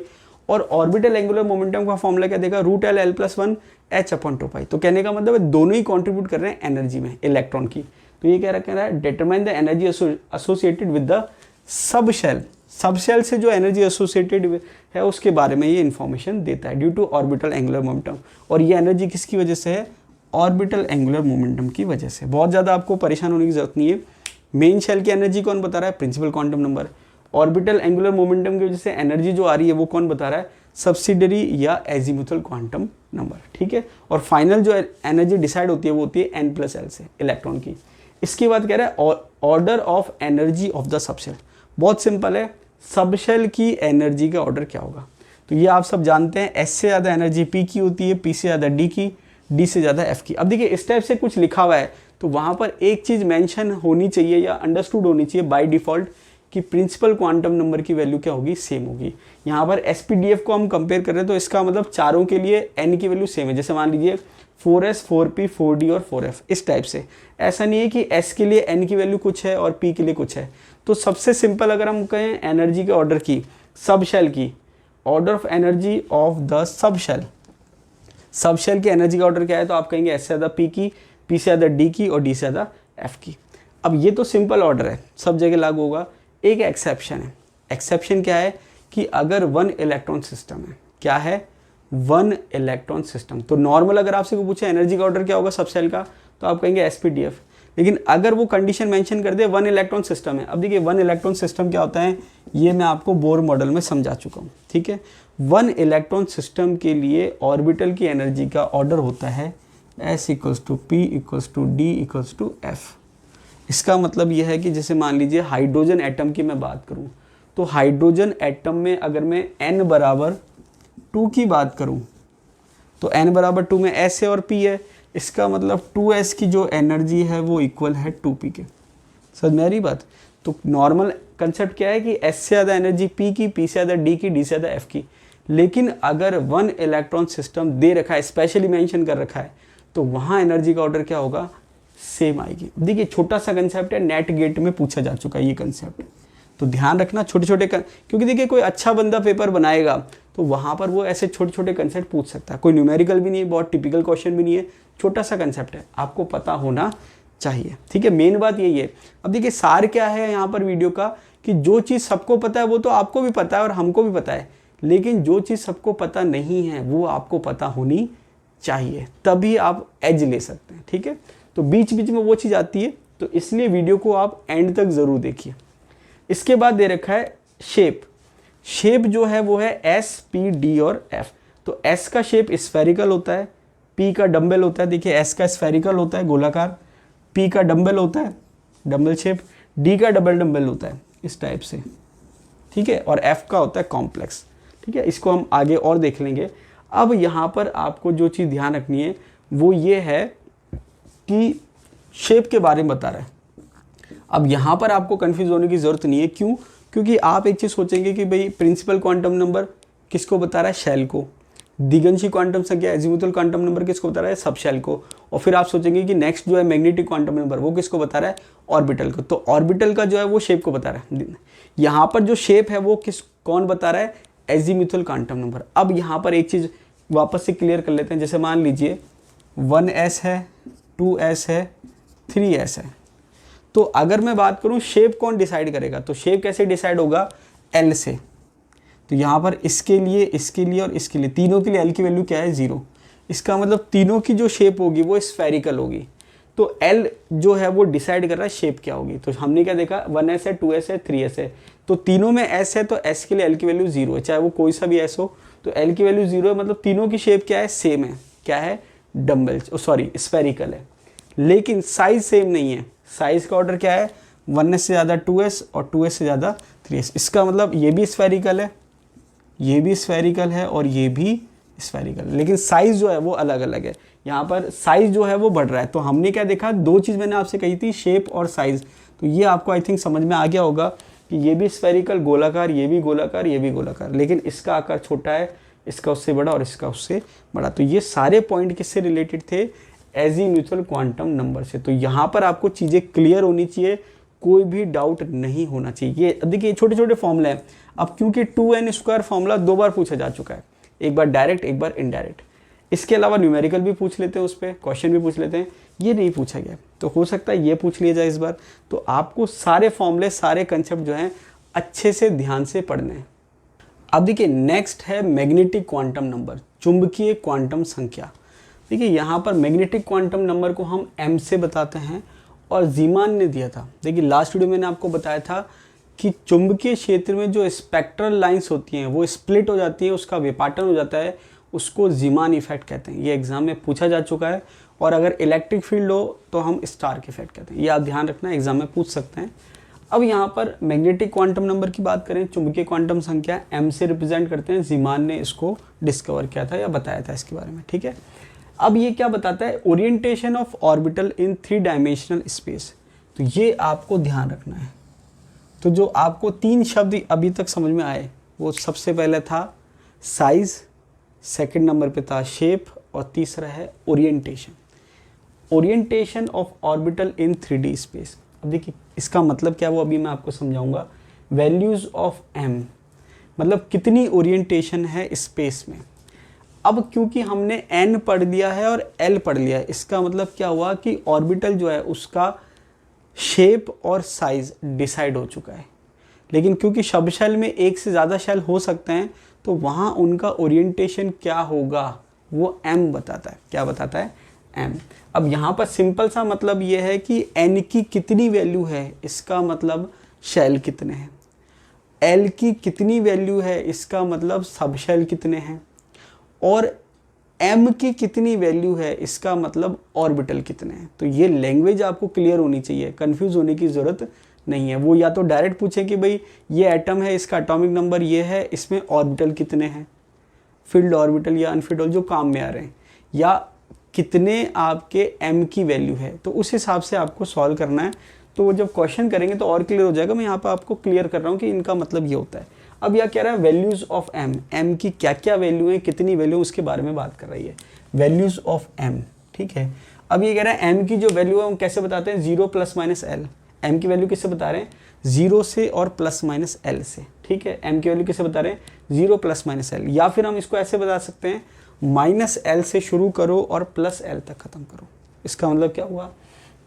और ऑर्बिटल एंगुलर मोमेंटम का फॉर्मूला क्या देखा, √L+1 h/2π। तो कहने का मतलब है दोनों ही कंट्रीब्यूट कर रहे हैं एनर्जी में इलेक्ट्रॉन की। तो ये कह रहा है determine the energy associated with the sub shell. Sub shell से जो एनर्जी एसोसिएटेड है उसके बारे में ये इन्फॉर्मेशन देता है due to orbital angular momentum. और ये एनर्जी किसकी वजह से है, ऑर्बिटल एंगुलर मोमेंटम की वजह से। बहुत ज़्यादा आपको परेशान होने की जरूरत नहीं है। मेन शेल की एनर्जी कौन बता रहा है, principal quantum number. Orbital angular momentum की वजह से एनर्जी जो आ रही है वो कौन बता रहा है, सब्सिडरी या एजीमुथल क्वांटम नंबर। ठीक है, और फाइनल जो एनर्जी डिसाइड होती है वो होती है n+l से, इलेक्ट्रॉन की। इसके बाद कह रहा है order of energy of the subshell. बहुत सिंपल है, सबशेल की एनर्जी का ऑर्डर क्या होगा। तो ये आप सब जानते हैं, s से ज़्यादा एनर्जी p की होती है, p से ज़्यादा d की, d से ज़्यादा f की। अब देखिए इस टाइप से कुछ लिखा हुआ है तो वहाँ पर एक चीज़ मेंशन होनी चाहिए या अंडरस्टूड होनी चाहिए बाय डिफ़ॉल्ट कि प्रिंसिपल क्वांटम नंबर की वैल्यू क्या होगी, सेम होगी। यहाँ पर SPDF को हम कंपेयर कर रहे हैं तो इसका मतलब चारों के लिए n की वैल्यू सेम है। जैसे मान लीजिए 4s, 4p, 4d और 4f, इस टाइप से। ऐसा नहीं है कि s के लिए n की वैल्यू कुछ है और p के लिए कुछ है। तो सबसे सिंपल अगर हम कहें एनर्जी के ऑर्डर की, सब शेल की, order of energy of the sub shell, sub shell की एनर्जी का ऑर्डर क्या है, तो आप कहेंगे s से ज़्यादा p की, p से ज़्यादा d की और d से ज़्यादा f की। अब ये तो सिंपल ऑर्डर है, सब जगह लागू होगा। एक एक्सेप्शन है। एक्सेप्शन क्या है कि अगर 1 इलेक्ट्रॉन सिस्टम है, क्या है, 1 इलेक्ट्रॉन सिस्टम, तो नॉर्मल अगर आपसे को पूछे एनर्जी का ऑर्डर क्या होगा सब शेल का, तो आप कहेंगे SPDF। लेकिन अगर वो कंडीशन मेंशन कर दे 1 इलेक्ट्रॉन सिस्टम है, अब देखिए 1 इलेक्ट्रॉन सिस्टम क्या होता है ये मैं आपको बोर मॉडल में समझा चुका हूँ। ठीक है, 1 इलेक्ट्रॉन सिस्टम के लिए ऑर्बिटल की एनर्जी का ऑर्डर होता है S = P = D = F। इसका मतलब यह है कि जैसे मान लीजिए हाइड्रोजन एटम की मैं बात करूं, तो हाइड्रोजन एटम में अगर मैं n = 2 की बात करूं, तो n = 2 में s है और p है। इसका मतलब 2s की जो एनर्जी है वो इक्वल है 2p के। समझ में आ रही बात। तो नॉर्मल कंसेप्ट क्या है कि s से ज़्यादा एनर्जी p की, p से ज़्यादा d की, d से ज़्यादा f की। लेकिन अगर 1 इलेक्ट्रॉन सिस्टम दे रखा है, स्पेशली मेंशन कर रखा है, तो वहाँ एनर्जी का ऑर्डर क्या होगा, सेम आएगी। देखिए छोटा सा कंसेप्ट है, नेट गेट में पूछा जा चुका है ये कंसेप्ट, तो ध्यान रखना छोटे छोटे क्योंकि देखिए कोई अच्छा बंदा पेपर बनाएगा तो वहाँ पर वो ऐसे छोटे छोटे कंसेप्ट पूछ सकता है। कोई न्यूमेरिकल भी नहीं है, बहुत टिपिकल क्वेश्चन भी नहीं है, छोटा सा कंसेप्ट है, आपको पता होना चाहिए। ठीक है, मेन बात यही है। अब देखिए सार क्या है यहाँ पर वीडियो का, कि जो चीज़ सबको पता है वो तो आपको भी पता है और हमको भी पता है, लेकिन जो चीज़ सबको पता नहीं है वो आपको पता होनी चाहिए, तभी आप एज ले सकते हैं। ठीक है, तो बीच बीच में वो चीज़ आती है, तो इसलिए वीडियो को आप एंड तक ज़रूर देखिए। इसके बाद दे रखा है शेप। शेप जो है वो है S, P, D और F। तो S का शेप स्फेरिकल होता है, P का डम्बल होता है, देखिए S का स्फेरिकल होता है गोलाकार, P का डम्बल होता है डम्बल शेप, D का डबल डम्बल होता है इस टाइप से। ठीक है, और F का होता है कॉम्प्लेक्स। ठीक है, इसको हम आगे और देख लेंगे। अब यहाँ पर आपको जो चीज़ ध्यान रखनी है वो ये है कि शेप के बारे में बता रहा है। अब यहाँ पर आपको कंफ्यूज होने की ज़रूरत नहीं है। क्यों? क्योंकि आप एक चीज़ सोचेंगे कि भाई प्रिंसिपल क्वांटम नंबर किसको बता रहा है, शेल को। दिगंशी क्वांटम संख्या एजीमुथल क्वांटम नंबर किसको बता रहा है, सब शेल को। और फिर आप सोचेंगे कि नेक्स्ट जो है मैग्नेटिक क्वांटम नंबर वो किसको बता रहा है, ऑर्बिटल को। तो ऑर्बिटल का जो है वो शेप को बता रहा है। यहाँ पर जो शेप है वो कौन बता रहा है, एजीमुथल क्वांटम नंबर। अब यहाँ पर एक चीज़ वापस से क्लियर कर लेते हैं। जैसे मान लीजिए 1s है, 2s है, 3s है। तो अगर मैं बात करूं शेप कौन डिसाइड करेगा, तो शेप कैसे डिसाइड होगा, L से। तो यहाँ पर इसके लिए और इसके लिए, तीनों के लिए L की वैल्यू क्या है, 0। इसका मतलब तीनों की जो शेप होगी वो स्फेरिकल होगी। तो L जो है वो डिसाइड कर रहा है शेप क्या होगी। तो हमने क्या देखा, 1s है, 2s है, 3s है। तो तीनों में S है तो S के लिए L की वैल्यू 0 है, चाहे वो कोई सा भी S हो। तो L की वैल्यू 0 है, मतलब तीनों की शेप क्या है, सेम है। क्या है, डम्बल, सॉरी स्फेरिकल है। लेकिन साइज सेम नहीं है। साइज का ऑर्डर क्या है, 1s से ज़्यादा 2s और 2s से ज़्यादा 3s। इसका मतलब ये भी स्फेरिकल है, ये भी स्फेरिकल है और ये भी स्फेरिकल, लेकिन साइज जो है वो अलग अलग है। यहाँ पर साइज जो है वो बढ़ रहा है। तो हमने क्या देखा, दो चीज़ मैंने आपसे कही थी, शेप और साइज। तो ये आपको आई थिंक समझ में आ गया होगा कि ये भी स्फेरिकल गोलाकार, ये भी गोलाकार, ये भी गोलाकार, लेकिन इसका आकार छोटा है, इसका उससे बड़ा और इसका उससे बड़ा। तो ये सारे पॉइंट किससे रिलेटेड थे, एजीम्यूथल क्वांटम नंबर से। तो यहाँ पर आपको चीज़ें क्लियर होनी चाहिए, कोई भी डाउट नहीं होना चाहिए। ये देखिए छोटे छोटे फॉर्मूले हैं। अब क्योंकि 2n² फॉर्मूला 2 बार पूछा जा चुका है, एक बार डायरेक्ट एक बार इनडायरेक्ट, इसके अलावा न्यूमेरिकल भी पूछ लेते हैं, उस पर क्वेश्चन भी पूछ लेते हैं, ये नहीं पूछा गया। तो हो सकता है ये पूछ लिया जाए इस बार। तो आपको सारे फॉर्मूले, सारे कंसेप्ट जो हैं अच्छे से ध्यान से पढ़ने हैं। अब देखिए नेक्स्ट है मैग्नेटिक क्वांटम नंबर, चुंबकीय क्वांटम संख्या। देखिए यहाँ पर मैग्नेटिक क्वांटम नंबर को हम m से बताते हैं और जीमान ने दिया था। देखिए लास्ट वीडियो मैंने आपको बताया था कि चुंबकीय क्षेत्र में जो स्पेक्ट्रल लाइंस होती हैं वो स्प्लिट हो जाती हैं, उसका विपाटन हो जाता है, उसको जीमान इफेक्ट कहते हैं। ये एग्जाम में पूछा जा चुका है। और अगर इलेक्ट्रिक फील्ड हो तो हम स्टार्क इफेक्ट कहते हैं। ये आप ध्यान रखना, एग्जाम में पूछ सकते हैं। अब यहाँ पर मैग्नेटिक क्वांटम नंबर की बात करें, चुंबकीय क्वांटम संख्या m से रिप्रेजेंट करते हैं। जीमान ने इसको डिस्कवर किया था या बताया था इसके बारे में, ठीक है। अब ये क्या बताता है, orientation of orbital in 3 dimensional space. तो ये आपको ध्यान रखना है। तो जो आपको 3 शब्द अभी तक समझ में आए, वो सबसे पहले था साइज, सेकंड नंबर पे था शेप, और तीसरा है orientation. Orientation of orbital in 3D space. अब देखिए इसका मतलब क्या है वो अभी मैं आपको समझाऊंगा। वैल्यूज ऑफ m मतलब कितनी ओरिएंटेशन है स्पेस में। अब क्योंकि हमने n पढ़ लिया है और l पढ़ लिया है, इसका मतलब क्या हुआ कि ऑर्बिटल जो है उसका शेप और साइज डिसाइड हो चुका है। लेकिन क्योंकि सब शेल में एक से ज़्यादा शेल हो सकते हैं, तो वहाँ उनका ओरिएंटेशन क्या होगा वो m बताता है। क्या बताता है, m। अब यहाँ पर सिंपल सा मतलब ये है कि n की कितनी वैल्यू है, इसका मतलब शेल कितने हैं। l की कितनी वैल्यू है, इसका मतलब सब शेल कितने हैं। और m की कितनी वैल्यू है, इसका मतलब ऑर्बिटल कितने हैं। तो ये लैंग्वेज आपको क्लियर होनी चाहिए, कंफ्यूज होने की ज़रूरत नहीं है। वो या तो डायरेक्ट पूछे कि भाई ये एटम है, इसका एटॉमिक नंबर ये है, इसमें ऑर्बिटल कितने हैं, फील्ड ऑर्बिटल या अनफील्ड जो काम में आ रहे हैं, या कितने आपके m की वैल्यू है। तो उस हिसाब से आपको सॉल्व करना है। तो वो जब क्वेश्चन करेंगे तो और क्लियर हो जाएगा। मैं यहाँ पर आपको क्लियर कर रहा हूँ कि इनका मतलब ये होता है। अब यह कह रहा है वैल्यूज़ ऑफ m की क्या क्या वैल्यू है, कितनी वैल्यू, उसके बारे में बात कर रही है। वैल्यूज़ ऑफ m, ठीक है। अब ये कह रहा है m की जो वैल्यू है हम कैसे बताते हैं, 0 ± l। m की वैल्यू किससे बता रहे हैं, 0 से और ±l से, ठीक है। m की वैल्यू किससे बता रहे हैं, 0 ±l। या फिर हम इसको ऐसे बता सकते हैं, -l से शुरू करो और +l तक ख़त्म करो। इसका मतलब क्या हुआ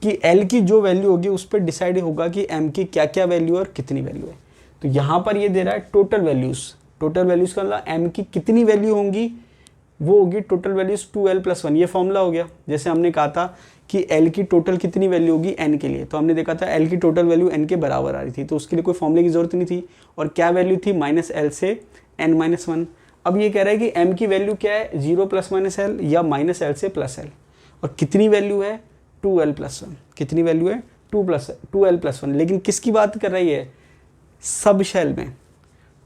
कि l की जो वैल्यू होगी उस पर डिसाइड होगा कि m की क्या क्या वैल्यू है और कितनी वैल्यू है। तो यहाँ पर ये दे रहा है टोटल वैल्यूज़। टोटल वैल्यूज़ का मतलब m की कितनी वैल्यू होंगी, वो होगी टोटल वैल्यूज़ 2l + 1। ये फॉर्मूला हो गया। जैसे हमने कहा था कि l की टोटल कितनी वैल्यू होगी n के लिए, तो हमने देखा था l की टोटल वैल्यू n के बराबर आ रही थी, तो उसके लिए कोई फॉर्मूले की ज़रूरत नहीं थी। और क्या वैल्यू थी, -l से n-1। अब ये कह रहा है कि m की वैल्यू क्या है, 0 ± l या -l से +l। और कितनी वैल्यू है, 2l + 1। कितनी वैल्यू है, 2l + 1। लेकिन किसकी बात कर रही है, सब शेल में।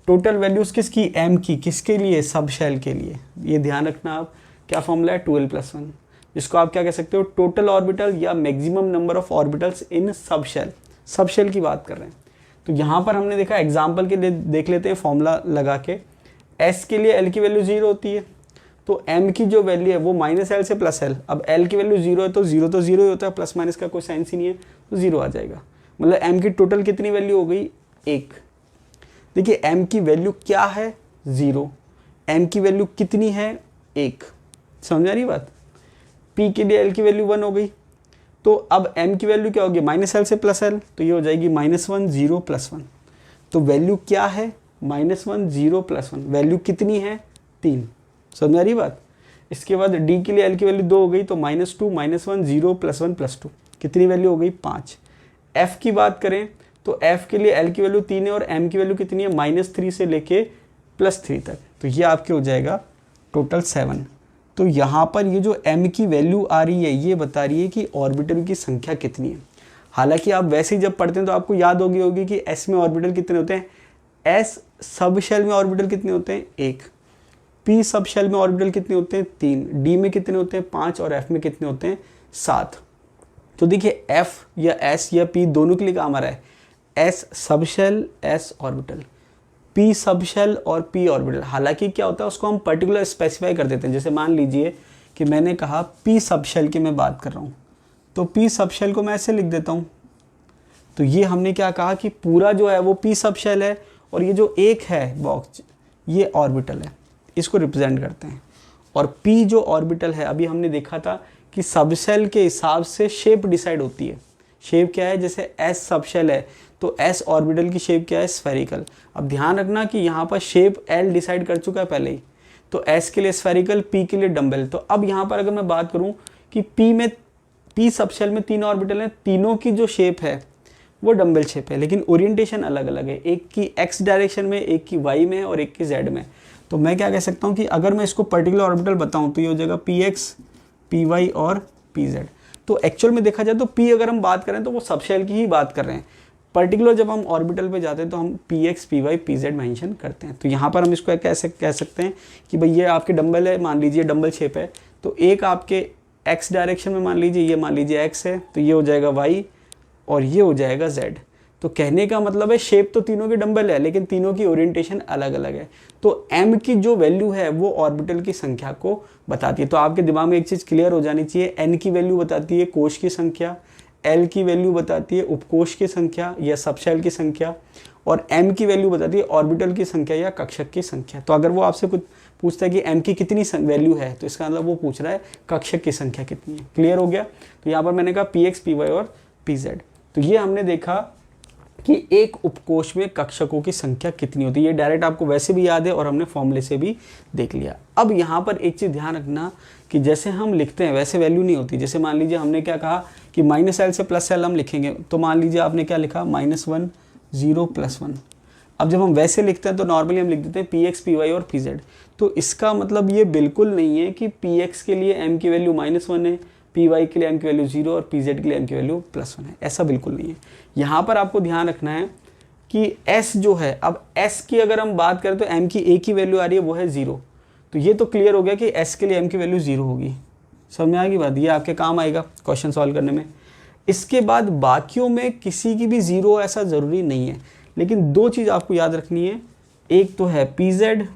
टोटल वैल्यूज़ किसकी, m की, किसके लिए, सब शेल के लिए। ये ध्यान रखना आप। क्या फॉर्मूला है, 2l + 1, जिसको आप क्या कह सकते हो, टोटल ऑर्बिटल या maximum number of orbitals in sub shell. Sub shell की बात कर रहे हैं। तो यहाँ पर हमने देखा, एग्जाम्पल के लिए देख लेते हैं फॉर्मूला लगा के। s के लिए l की वैल्यू 0 होती है, तो m की जो वैल्यू है वो -l से +l। अब l की वैल्यू 0 है तो 0 तो 0 ही होता है, प्लस माइनस का कोई साइंस ही नहीं है, तो 0 आ जाएगा। मतलब m की टोटल कितनी वैल्यू हो गई, 1। देखिए m की वैल्यू क्या है, 0। m की वैल्यू कितनी है, 1। समझ आ रही बात। p के लिए l की वैल्यू 1 हो गई, तो अब m की वैल्यू क्या होगी, -l से +l, तो ये हो जाएगी -1 0 +1। तो वैल्यू क्या है, -1 0 +1। वैल्यू कितनी है, 3। समझ आ रही बात। इसके बाद d के लिए l की वैल्यू 2 हो गई, तो -2 -1 0 +1 +2। कितनी वैल्यू हो गई, 5। f की बात करें तो f के लिए l की वैल्यू 3 है और m की वैल्यू कितनी है, -3 से लेके +3 तक। तो ये आपके हो जाएगा टोटल 7। तो यहाँ पर ये जो m की वैल्यू आ रही है ये बता रही है कि ऑर्बिटल की संख्या कितनी है। हालांकि आप वैसे ही जब पढ़ते हैं तो आपको याद होगी कि s में ऑर्बिटल कितने होते हैं, s सब शेल में ऑर्बिटल कितने होते हैं, 1। पी सब शेल में ऑर्बिटल कितने होते हैं 3, डी में कितने होते हैं 5 और एफ में कितने होते हैं 7। तो देखिए एफ या एस या पी दोनों के लिए काम आ रहा है, S sub shell S orbital, P sub shell और पी ऑर्बिटल। हालांकि क्या होता है उसको हम पर्टिकुलर स्पेसिफाई कर देते हैं। जैसे मान लीजिए कि मैंने कहा पी सब शेल की मैं बात कर रहा हूँ, तो पी सब शेल को मैं ऐसे लिख देता हूँ। तो ये हमने क्या कहा कि पूरा जो है वो पी सब शेल है और ये जो एक है बॉक्स ये ऑर्बिटल है, इसको रिप्रेजेंट करते हैं। और पी जो ऑर्बिटल है अभी हमने देखा था कि सब शेल के हिसाब से शेप डिसाइड होती है। शेप क्या है, जैसे एस सब शेल है तो एस ऑर्बिटल की शेप क्या है स्फेरिकल। अब ध्यान रखना कि यहाँ पर शेप एल डिसाइड कर चुका है पहले ही, तो एस के लिए स्फेरिकल, पी के लिए डम्बल। तो अब यहाँ पर अगर मैं बात करूँ कि पी सब शेल में 3 ऑर्बिटल हैं, तीनों की जो शेप है वो डम्बल शेप है, लेकिन ओरिएंटेशन अलग अलग है, एक की एक्स डायरेक्शन में, एक की वाई में और एक की जेड में। तो मैं क्या कह सकता हूँ कि अगर मैं इसको पर्टिकुलर ऑर्बिटल बताऊँ तो ये हो जाएगा पी एक्स, पी वाई और पी जेड। तो एक्चुअल में देखा जाए तो पी अगर हम बात करें तो वो सब शेल की ही बात कर रहे हैं। पर्टिकुलर जब हम ऑर्बिटल पे जाते हैं तो हम P X, P Y, P Z mention करते हैं। तो यहाँ पर हम इसको कैसे कह सकते हैं कि भाई ये आपके डम्बल है, मान लीजिए डम्बल शेप है, तो एक आपके एक्स डायरेक्शन में मान लीजिए, ये मान लीजिए एक्स है, तो ये हो जाएगा वाई और ये हो जाएगा जेड। तो कहने का मतलब है शेप तो तीनों के डम्बल है लेकिन तीनों की ओरिएंटेशन अलग अलग है। तो m की जो वैल्यू है वो ऑर्बिटल की संख्या को बताती है। तो आपके दिमाग में एक चीज़ क्लियर हो जानी चाहिए, n की वैल्यू बताती है कोश की संख्या, l की वैल्यू बताती है उपकोश की संख्या या सबशेल की संख्या, और m की वैल्यू बताती है ऑर्बिटल की संख्या या कक्षक की संख्या। तो अगर वो आपसे कुछ पूछता है कि m की कितनी वैल्यू है तो इसका मतलब वो पूछ रहा है कक्षक की संख्या कितनी है। क्लियर हो गया। तो यहाँ पर मैंने कहा पी एक्स, पी वाई और पी जेड। तो ये हमने देखा कि एक उपकोश में कक्षकों की संख्या कितनी होती है। ये डायरेक्ट आपको वैसे भी याद है और हमने फॉर्मूले से भी देख लिया। अब यहाँ पर एक चीज़ ध्यान रखना कि जैसे हम लिखते हैं वैसे वैल्यू नहीं होती। जैसे मान लीजिए हमने क्या कहा कि -l से +l हम लिखेंगे, तो मान लीजिए आपने क्या लिखा -1 0 +1। अब जब हम वैसे लिखते हैं तो नॉर्मली हम लिख देते हैं पी एक्स, पी वाई और पी जेड। तो इसका मतलब ये बिल्कुल नहीं है कि पी एक्स के लिए m की वैल्यू -1 है, पी वाई के लिए m की वैल्यू 0 और पी जेड के लिए m की वैल्यू +1 है। ऐसा बिल्कुल नहीं है। यहाँ पर आपको ध्यान रखना है कि s जो है, अब s की अगर हम बात करें तो m की एक ही वैल्यू आ रही है, वो है 0। तो ये तो क्लियर हो गया कि s के लिए m की वैल्यू 0 होगी। समझ में आ गई बात, ये आपके काम आएगा क्वेश्चन सॉल्व करने में। इसके बाद बाकियों में किसी की भी 0 ऐसा ज़रूरी नहीं है, लेकिन दो चीज़ आपको याद रखनी है, एक तो है पी जेड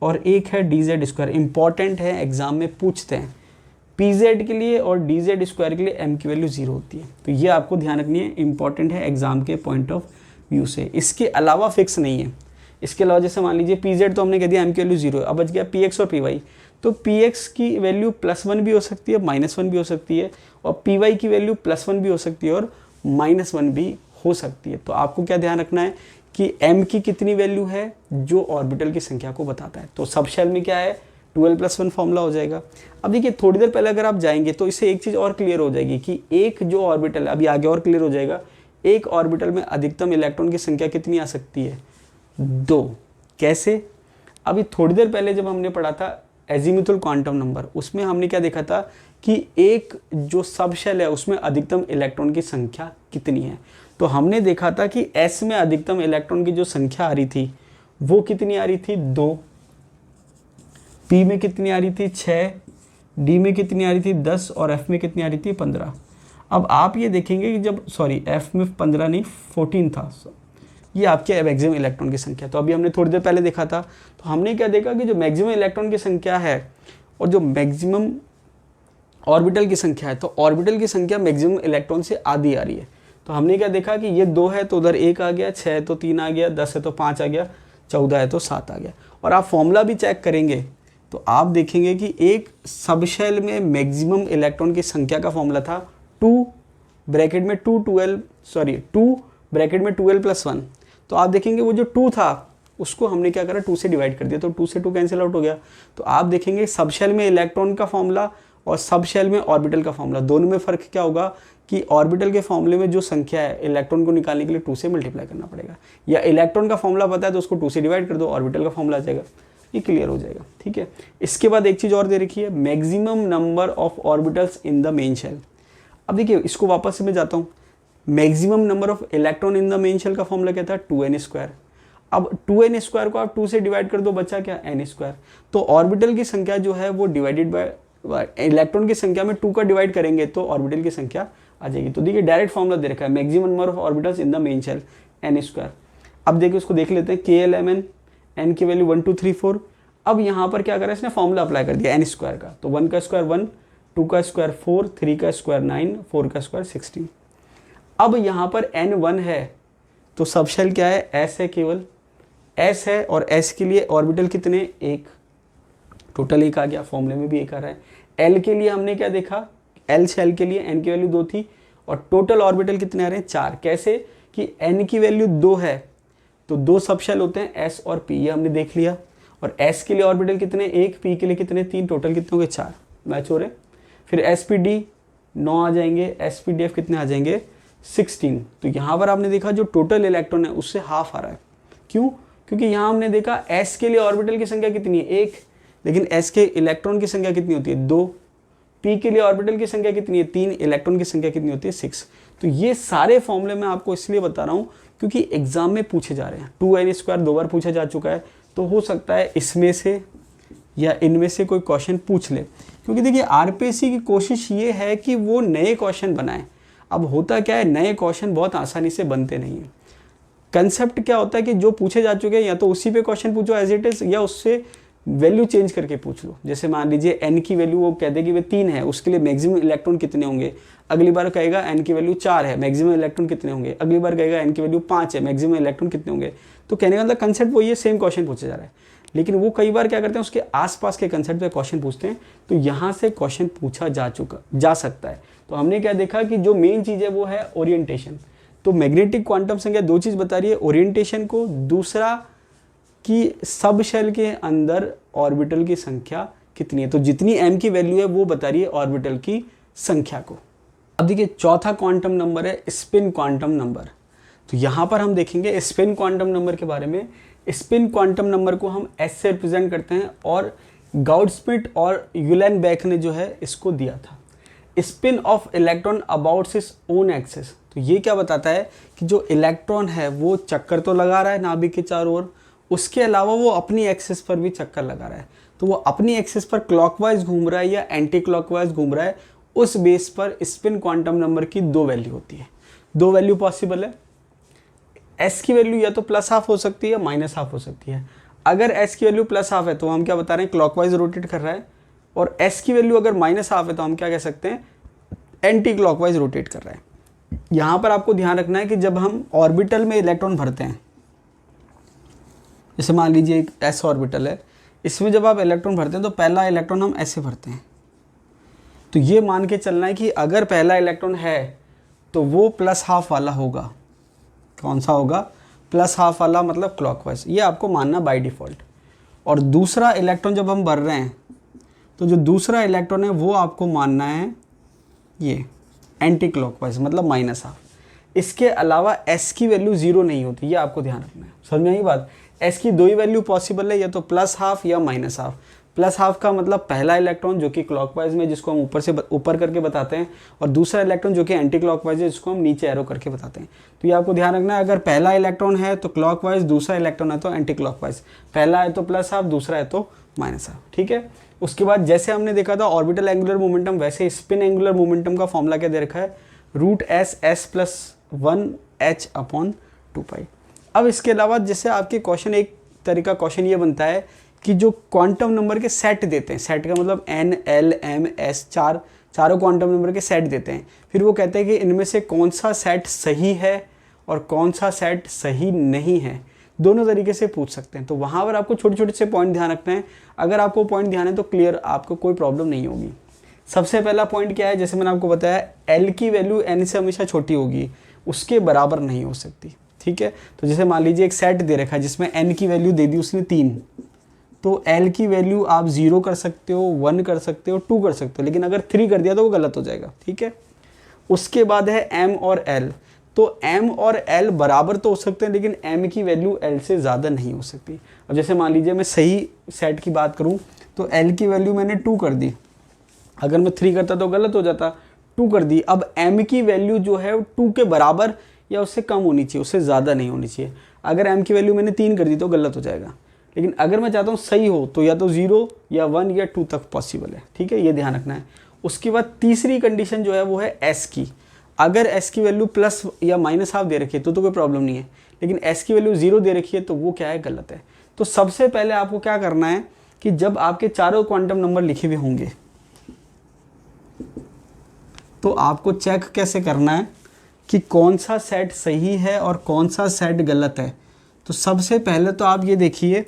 और एक है डी जेड स्क्वायर। इंपॉर्टेंट है, एग्जाम में पूछते हैं। पी जेड के लिए और डी जेड स्क्वायर के लिए m की वैल्यू 0 होती है। तो ये आपको ध्यान रखनी है, इंपॉर्टेंट है एग्जाम के पॉइंट ऑफ व्यू से। इसके अलावा फिक्स नहीं है। इसके अलावा जैसे मान लीजिए पी जेड तो हमने कह दिया m की वैल्यू 0 है, अब बच गया पी एक्स और पी वाई। तो पी एक्स की वैल्यू +1 भी हो सकती है, -1 भी हो सकती है, और पी वाई की वैल्यू +1 भी हो सकती है और -1 भी हो सकती है। तो आपको क्या ध्यान रखना है कि m की कितनी वैल्यू है जो ऑर्बिटल की संख्या को बताता है। तो सब शेल में क्या है 12+1 फॉर्मूला हो जाएगा। अब देखिए थोड़ी देर पहले अगर आप जाएंगे तो इससे एक चीज़ और क्लियर हो जाएगी कि एक जो ऑर्बिटल, अभी आगे और क्लियर हो जाएगा, एक ऑर्बिटल में अधिकतम इलेक्ट्रॉन की संख्या कितनी आ सकती है 2। कैसे? अभी थोड़ी देर पहले जब हमने पढ़ा था एजीमुथल क्वांटम नंबर, उसमें हमने क्या देखा था कि एक जो सब शेल है उसमें अधिकतम इलेक्ट्रॉन की संख्या कितनी है। तो हमने देखा था कि S में अधिकतम इलेक्ट्रॉन की जो संख्या आ रही थी वो कितनी आ रही थी 2, P में कितनी आ रही थी 6, D में कितनी आ रही थी 10 और F में कितनी आ रही थी 15। अब आप ये देखेंगे कि जब F में 15 नहीं 14 था, ये आपके मैक्सिमम इलेक्ट्रॉन की संख्या। तो अभी हमने थोड़ी देर पहले देखा था, तो हमने क्या देखा कि जो मैक्सिमम इलेक्ट्रॉन की संख्या है और जो मैक्सिमम ऑर्बिटल की संख्या है, तो ऑर्बिटल की संख्या मैक्सिमम इलेक्ट्रॉन से आधी आ रही है। तो हमने क्या देखा कि ये 2 है तो उधर 1 आ गया, 6 है तो 3 आ गया, 10 है तो 5 आ गया, 14 है तो 7 आ गया। और आप फॉर्मूला भी चेक करेंगे तो आप देखेंगे कि एक सब शेल में मैक्सिमम इलेक्ट्रॉन की संख्या का फॉर्मूला था 2 ब्रैकेट में 2 + 1। तो आप देखेंगे वो जो 2 था उसको हमने क्या करा 2 से डिवाइड कर दिया, तो 2 से 2 कैंसिल आउट हो गया। तो आप देखेंगे सब शेल में इलेक्ट्रॉन का फॉर्मूला और सब शेल में ऑर्बिटल का फॉर्मूला, दोनों में फ़र्क क्या होगा कि ऑर्बिटल के फॉर्मूले में जो संख्या है इलेक्ट्रॉन को निकालने के लिए 2 से मल्टीप्लाई करना पड़ेगा, या इलेक्ट्रॉन का फॉर्मूला पता है तो उसको 2 से डिवाइड कर दो, ऑर्बिटल का फॉर्मूला आ जाएगा। ये क्लियर हो जाएगा, ठीक है। इसके बाद एक चीज़ और दे रखी है, maximum number of orbitals in the main shell. अब देखिए इसको वापस से मैं जाता हूँ, maximum number of electron in the main shell का फॉर्मूला क्या था 2n²। अब 2n स्क्वायर को आप 2 से डिवाइड कर दो, बचा क्या n स्क्वायर। तो ऑर्बिटल की संख्या जो है वो डिवाइडेड बाय इलेक्ट्रॉन की संख्या में 2 का डिवाइड करेंगे तो ऑर्बिटल की संख्या आ जाएगी। तो देखिए डायरेक्ट फॉर्मूला दे रखा है, maximum number of orbitals in the main shell n square. अब देखिए उसको देख लेते हैं, KLMN n की वैल्यू 1 2 3 4। अब यहाँ पर क्या करा इसने, फॉर्मूला अप्लाई कर दिया n स्क्वायर का। तो 1 का स्क्वायर 1, 2 का स्क्वायर 4, 3 का स्क्वायर 9, 4 का स्क्वायर 16। अब यहाँ पर n 1 है तो सब शेल क्या है, s है, केवल s है, और s के लिए ऑर्बिटल कितने, 1, टोटल 1 आ गया, फॉर्मूले में भी 1 आ रहा है। l के लिए हमने क्या देखा, l शेल के लिए n की वैल्यू 2 थी और टोटल ऑर्बिटल कितने आ रहे हैं, 4। कैसे कि n की वैल्यू 2 है तो 2 सब शेल होते हैं s और p, ये हमने देख लिया। और s के लिए ऑर्बिटल कितने, 1, p के लिए कितने, 3, टोटल कितने हो गए, 4 मैच हो रहे। फिर sp_d 9 आ जाएंगे, sp_df कितने आ जाएंगे, 16। तो यहाँ पर आपने देखा जो टोटल इलेक्ट्रॉन है उससे हाफ आ रहा है। क्यों, क्योंकि यहाँ हमने देखा s के लिए ऑर्बिटल की संख्या कितनी है, 1, लेकिन s के इलेक्ट्रॉन की संख्या कितनी होती है, 2। p के लिए ऑर्बिटल की संख्या कितनी है, 3, इलेक्ट्रॉन की संख्या कितनी होती है, 6। तो ये सारे फॉर्मूले मैं आपको इसलिए बता रहा हूँ क्योंकि एग्जाम में पूछे जा रहे हैं। 2n स्क्वायर 2 बार पूछा जा चुका है, तो हो सकता है इसमें से या इनमें से कोई क्वेश्चन पूछ ले। क्योंकि देखिए आरपीएससी की कोशिश ये है कि वो नए क्वेश्चन बनाए। अब होता क्या है, नए क्वेश्चन बहुत आसानी से बनते नहीं हैं। कंसेप्ट क्या होता है कि जो पूछे जा चुके हैं या तो उसी पे क्वेश्चन पूछो एज इट इज, या उससे वैल्यू चेंज करके पूछ लो। जैसे मान लीजिए n की वैल्यू वो कहते कि वे 3 है, उसके लिए मैक्सिमम इलेक्ट्रॉन कितने होंगे, अगली बार कहेगा n की वैल्यू 4 है, मैक्सिमम इलेक्ट्रॉन कितने होंगे, अगली बार कहेगा n की वैल्यू 5 है, मैक्सिमम इलेक्ट्रॉन कितने होंगे। तो कहने का मतलब कंसेप्ट वही है, सेम क्वेश्चन पूछा जा रहा है, लेकिन वो कई बार क्या करते हैं उसके आसपास के कंसेप्ट पे क्वेश्चन पूछते हैं। तो यहाँ से क्वेश्चन पूछा जा सकता है। तो हमने क्या देखा कि जो मेन चीज़ है वो है ओरिएंटेशन। तो मैग्नेटिक क्वांटम संख्या 2 चीज़ बता रही है, ओरिएंटेशन को, दूसरा कि सब शेल के अंदर ऑर्बिटल की संख्या कितनी है। तो जितनी m की वैल्यू है वो बता रही है ऑर्बिटल की संख्या को। अब देखिए चौथा क्वांटम नंबर है स्पिन क्वांटम नंबर। तो यहाँ पर हम देखेंगे स्पिन क्वांटम नंबर के बारे में। स्पिन क्वांटम नंबर को हम s से रिप्रेजेंट करते हैं और गाउडस्मिट और यूलेनबेक ने जो है इसको दिया था। Spin off electron about its own axis. तो ये क्या बताता है कि जो इलेक्ट्रॉन है वो चक्कर तो लगा रहा है नाभिक के चारों ओर, उसके अलावा वो अपनी एक्सिस पर भी चक्कर लगा रहा है। तो वो अपनी एक्सिस पर क्लॉकवाइज घूम रहा है या एंटी क्लॉकवाइज घूम रहा है, उस बेस पर स्पिन क्वांटम नंबर की 2 वैल्यू होती है। 2 वैल्यू पॉसिबल है। s की वैल्यू या तो +½ हो सकती है, -½ हो सकती है। अगर s की वैल्यू +½ है तो हम क्या बता रहे हैं, क्लॉकवाइज रोटेट कर रहा है, और s की वैल्यू अगर -½ है तो हम क्या कह सकते हैं, एंटी क्लॉकवाइज रोटेट कर रहा है। यहाँ पर आपको ध्यान रखना है कि जब हम ऑर्बिटल में इलेक्ट्रॉन भरते हैं, जैसे मान लीजिए एक s ऑर्बिटल है, इसमें जब आप इलेक्ट्रॉन भरते हैं तो पहला इलेक्ट्रॉन हम ऐसे भरते हैं। तो ये मान के चलना है कि अगर पहला इलेक्ट्रॉन है तो वो +½ वाला होगा। कौन सा होगा, +½ वाला, मतलब क्लॉकवाइज। ये आपको मानना बाय डिफ़ॉल्ट। और दूसरा इलेक्ट्रॉन जब हम भर रहे हैं तो जो दूसरा इलेक्ट्रॉन है वो आपको मानना है ये एंटी क्लॉकवाइज, मतलब -½ इसके अलावा s की वैल्यू 0 नहीं होती, ये आपको ध्यान रखना है। समझ में आई बात। s की 2 ही वैल्यू पॉसिबल है, या तो +½ या -½ +½ का मतलब पहला इलेक्ट्रॉन जो कि क्लॉकवाइज में, जिसको हम ऊपर करके बताते हैं, और दूसरा इलेक्ट्रॉन जो कि एंटी क्लॉकवाइज है, जिसको हम नीचे एरो करके बताते हैं। तो ये आपको ध्यान रखना है, अगर पहला इलेक्ट्रॉन है तो क्लॉकवाइज, दूसरा इलेक्ट्रॉन है तो एंटी क्लॉकवाइज, पहला है तो +½ दूसरा है तो -½ ठीक है। उसके बाद जैसे हमने देखा था ऑर्बिटल एंगुलर मोमेंटम, वैसे स्पिन एंगुलर मोमेंटम का फॉर्मूला क्या दे रखा है, √s+1h/2π। अब इसके अलावा जैसे आपके क्वेश्चन, एक तरीका क्वेश्चन ये बनता है कि जो क्वांटम नंबर के सेट देते हैं, सेट का मतलब n, l, m, s, चारों क्वांटम नंबर के सेट देते हैं, फिर वो कहते हैं कि इनमें से कौन सा सेट सही है और कौन सा सेट सही नहीं है, दोनों तरीके से पूछ सकते हैं। तो वहाँ पर आपको छोटे छोटे से पॉइंट ध्यान रखना है। अगर आपको पॉइंट ध्यान है तो क्लियर, आपको कोई प्रॉब्लम नहीं होगी। सबसे पहला पॉइंट क्या है, जैसे मैंने आपको बताया l की वैल्यू n से हमेशा छोटी होगी, उसके बराबर नहीं हो सकती, ठीक है। तो जैसे मान लीजिए एक सेट दे रखा है जिसमें n की वैल्यू दे दी उसने 3, तो l की वैल्यू आप 0 कर सकते हो, 1 कर सकते हो, 2 कर सकते हो, लेकिन अगर 3 कर दिया तो वो गलत हो जाएगा, ठीक है। उसके बाद है m और l। तो m और l बराबर तो हो सकते हैं, लेकिन m की वैल्यू l से ज़्यादा नहीं हो सकती। अब जैसे मान लीजिए मैं सही सेट की बात करूं तो l की वैल्यू मैंने 2 कर दी, अगर मैं 3 करता तो गलत हो जाता, 2 कर दी। अब m की वैल्यू जो है 2 के बराबर या उससे कम होनी चाहिए, उससे ज़्यादा नहीं होनी चाहिए। अगर m की वैल्यू मैंने 3 कर दी तो गलत हो जाएगा, लेकिन अगर मैं चाहता हूँ सही हो तो या तो 0 या 1 या 2 तक पॉसिबल है, ठीक है, ये ध्यान रखना है। उसके बाद तीसरी कंडीशन जो है वो है s की। अगर s की वैल्यू प्लस या माइनस हाफ दे रखी है तो कोई प्रॉब्लम नहीं है, लेकिन s की वैल्यू 0 दे रखी है तो वो क्या है, गलत है। तो सबसे पहले आपको क्या करना है कि जब आपके चारों क्वांटम नंबर लिखे हुए होंगे तो आपको चेक कैसे करना है कि कौन सा सेट सही है और कौन सा सेट गलत है। तो सबसे पहले तो आप ये देखिए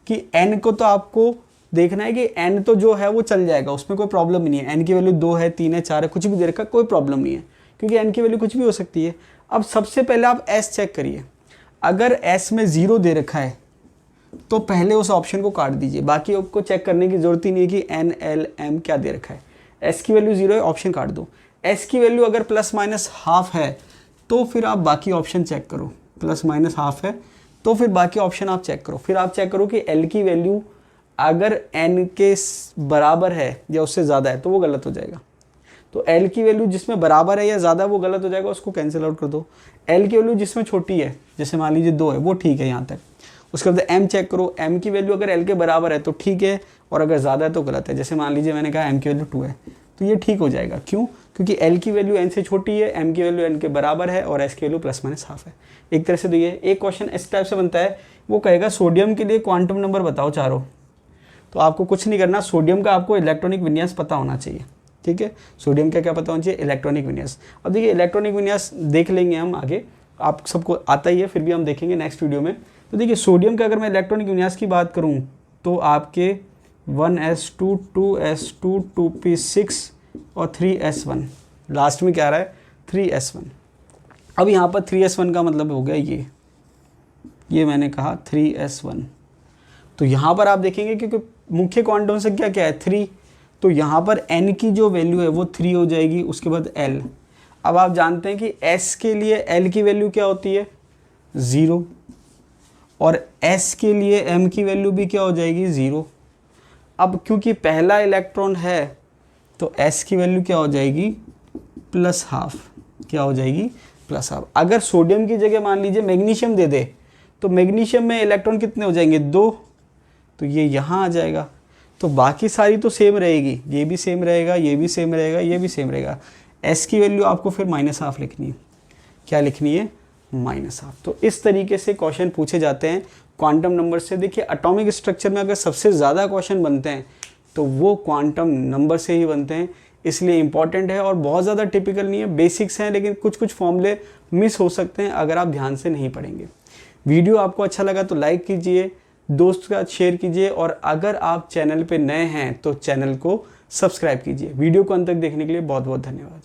कि n को तो आपको देखना है कि n तो जो है वो चल जाएगा, उसमें कोई प्रॉब्लम नहीं है। n की वैल्यू 2 है, 3 है, 4 है, कुछ भी दे रखा, कोई प्रॉब्लम नहीं है, क्योंकि n की वैल्यू कुछ भी हो सकती है। अब सबसे पहले आप s चेक करिए। अगर s में 0 दे रखा है तो पहले उस ऑप्शन को काट दीजिए, बाकी आपको चेक करने की जरूरत ही नहीं है कि n, l, m क्या दे रखा है। s की वैल्यू 0 है, ऑप्शन काट दो। s की वैल्यू अगर प्लस माइनस हाफ है तो फिर आप बाकी ऑप्शन चेक करो, प्लस माइनस हाफ है तो फिर बाकी ऑप्शन आप चेक करो। फिर आप चेक करो कि l की वैल्यू अगर n के बराबर है या उससे ज़्यादा है तो वो गलत हो जाएगा। तो l की वैल्यू जिसमें बराबर है या ज़्यादा वो गलत हो जाएगा, उसको कैंसिल आउट कर दो। l की वैल्यू जिसमें छोटी है, जैसे मान लीजिए 2 है, वो ठीक है यहाँ तक। उसके बाद m चेक करो, m की वैल्यू अगर l के बराबर है तो ठीक है, और अगर ज़्यादा है तो गलत है। जैसे मान लीजिए मैंने कहा m की वैल्यू 2 है तो ये ठीक हो जाएगा। क्यों? क्योंकि l की वैल्यू n से छोटी है, m की वैल्यू n के बराबर है और s की वैल्यू प्लस माइनस हाफ है। एक तरह से तो ये एक क्वेश्चन इस टाइप से बनता है, वो कहेगा सोडियम के लिए क्वांटम नंबर बताओ चारों। तो आपको कुछ नहीं करना, सोडियम का आपको इलेक्ट्रॉनिक विन्यास पता होना चाहिए, ठीक है। सोडियम का क्या पता होना चाहिए, इलेक्ट्रॉनिक विन्यास। अब देखिए इलेक्ट्रॉनिक विन्यास देख लेंगे हम आगे, आप सबको आता ही है, फिर भी हम देखेंगे नेक्स्ट वीडियो में। तो देखिए सोडियम का अगर मैं इलेक्ट्रॉनिक विन्यास की बात करूँ तो आपके 1s2 2s2 2p6 और 3s1, लास्ट में क्या आ रहा है 3s1। अब यहाँ पर 3s1 का मतलब हो गया ये मैंने कहा 3s1। तो यहाँ पर आप देखेंगे क्योंकि मुख्य क्वांटम संख्या क्या है 3, तो यहाँ पर n की जो वैल्यू है वो 3 हो जाएगी। उसके बाद l, अब आप जानते हैं कि s के लिए l की वैल्यू क्या होती है 0, और s के लिए m की वैल्यू भी क्या हो जाएगी 0। अब क्योंकि पहला इलेक्ट्रॉन है तो s की वैल्यू क्या हो जाएगी प्लस हाफ, क्या हो जाएगी प्लस हाफ। अगर सोडियम की जगह मान लीजिए मैग्नीशियम दे दे तो मैग्नीशियम में इलेक्ट्रॉन कितने हो जाएंगे 2, तो ये यहाँ आ जाएगा। तो बाकी सारी तो सेम रहेगी, ये भी सेम रहेगा, ये भी सेम रहेगा, ये भी सेम रहेगा। s की वैल्यू आपको फिर माइनस हाफ लिखनी है, क्या लिखनी है माइनस हाफ। तो इस तरीके से क्वेश्चन पूछे जाते हैं क्वांटम नंबर से। देखिए एटॉमिक स्ट्रक्चर में अगर सबसे ज़्यादा क्वेश्चन बनते हैं तो वो क्वांटम नंबर से ही बनते हैं, इसलिए इंपॉर्टेंट है और बहुत ज़्यादा टिपिकल नहीं है, बेसिक्स हैं, लेकिन कुछ कुछ फॉर्मूले मिस हो सकते हैं अगर आप ध्यान से नहीं पढ़ेंगे। वीडियो आपको अच्छा लगा तो लाइक कीजिए, दोस्त के साथ शेयर कीजिए, और अगर आप चैनल पे नए हैं तो चैनल को सब्सक्राइब कीजिए। वीडियो को अंत तक देखने के लिए बहुत बहुत धन्यवाद।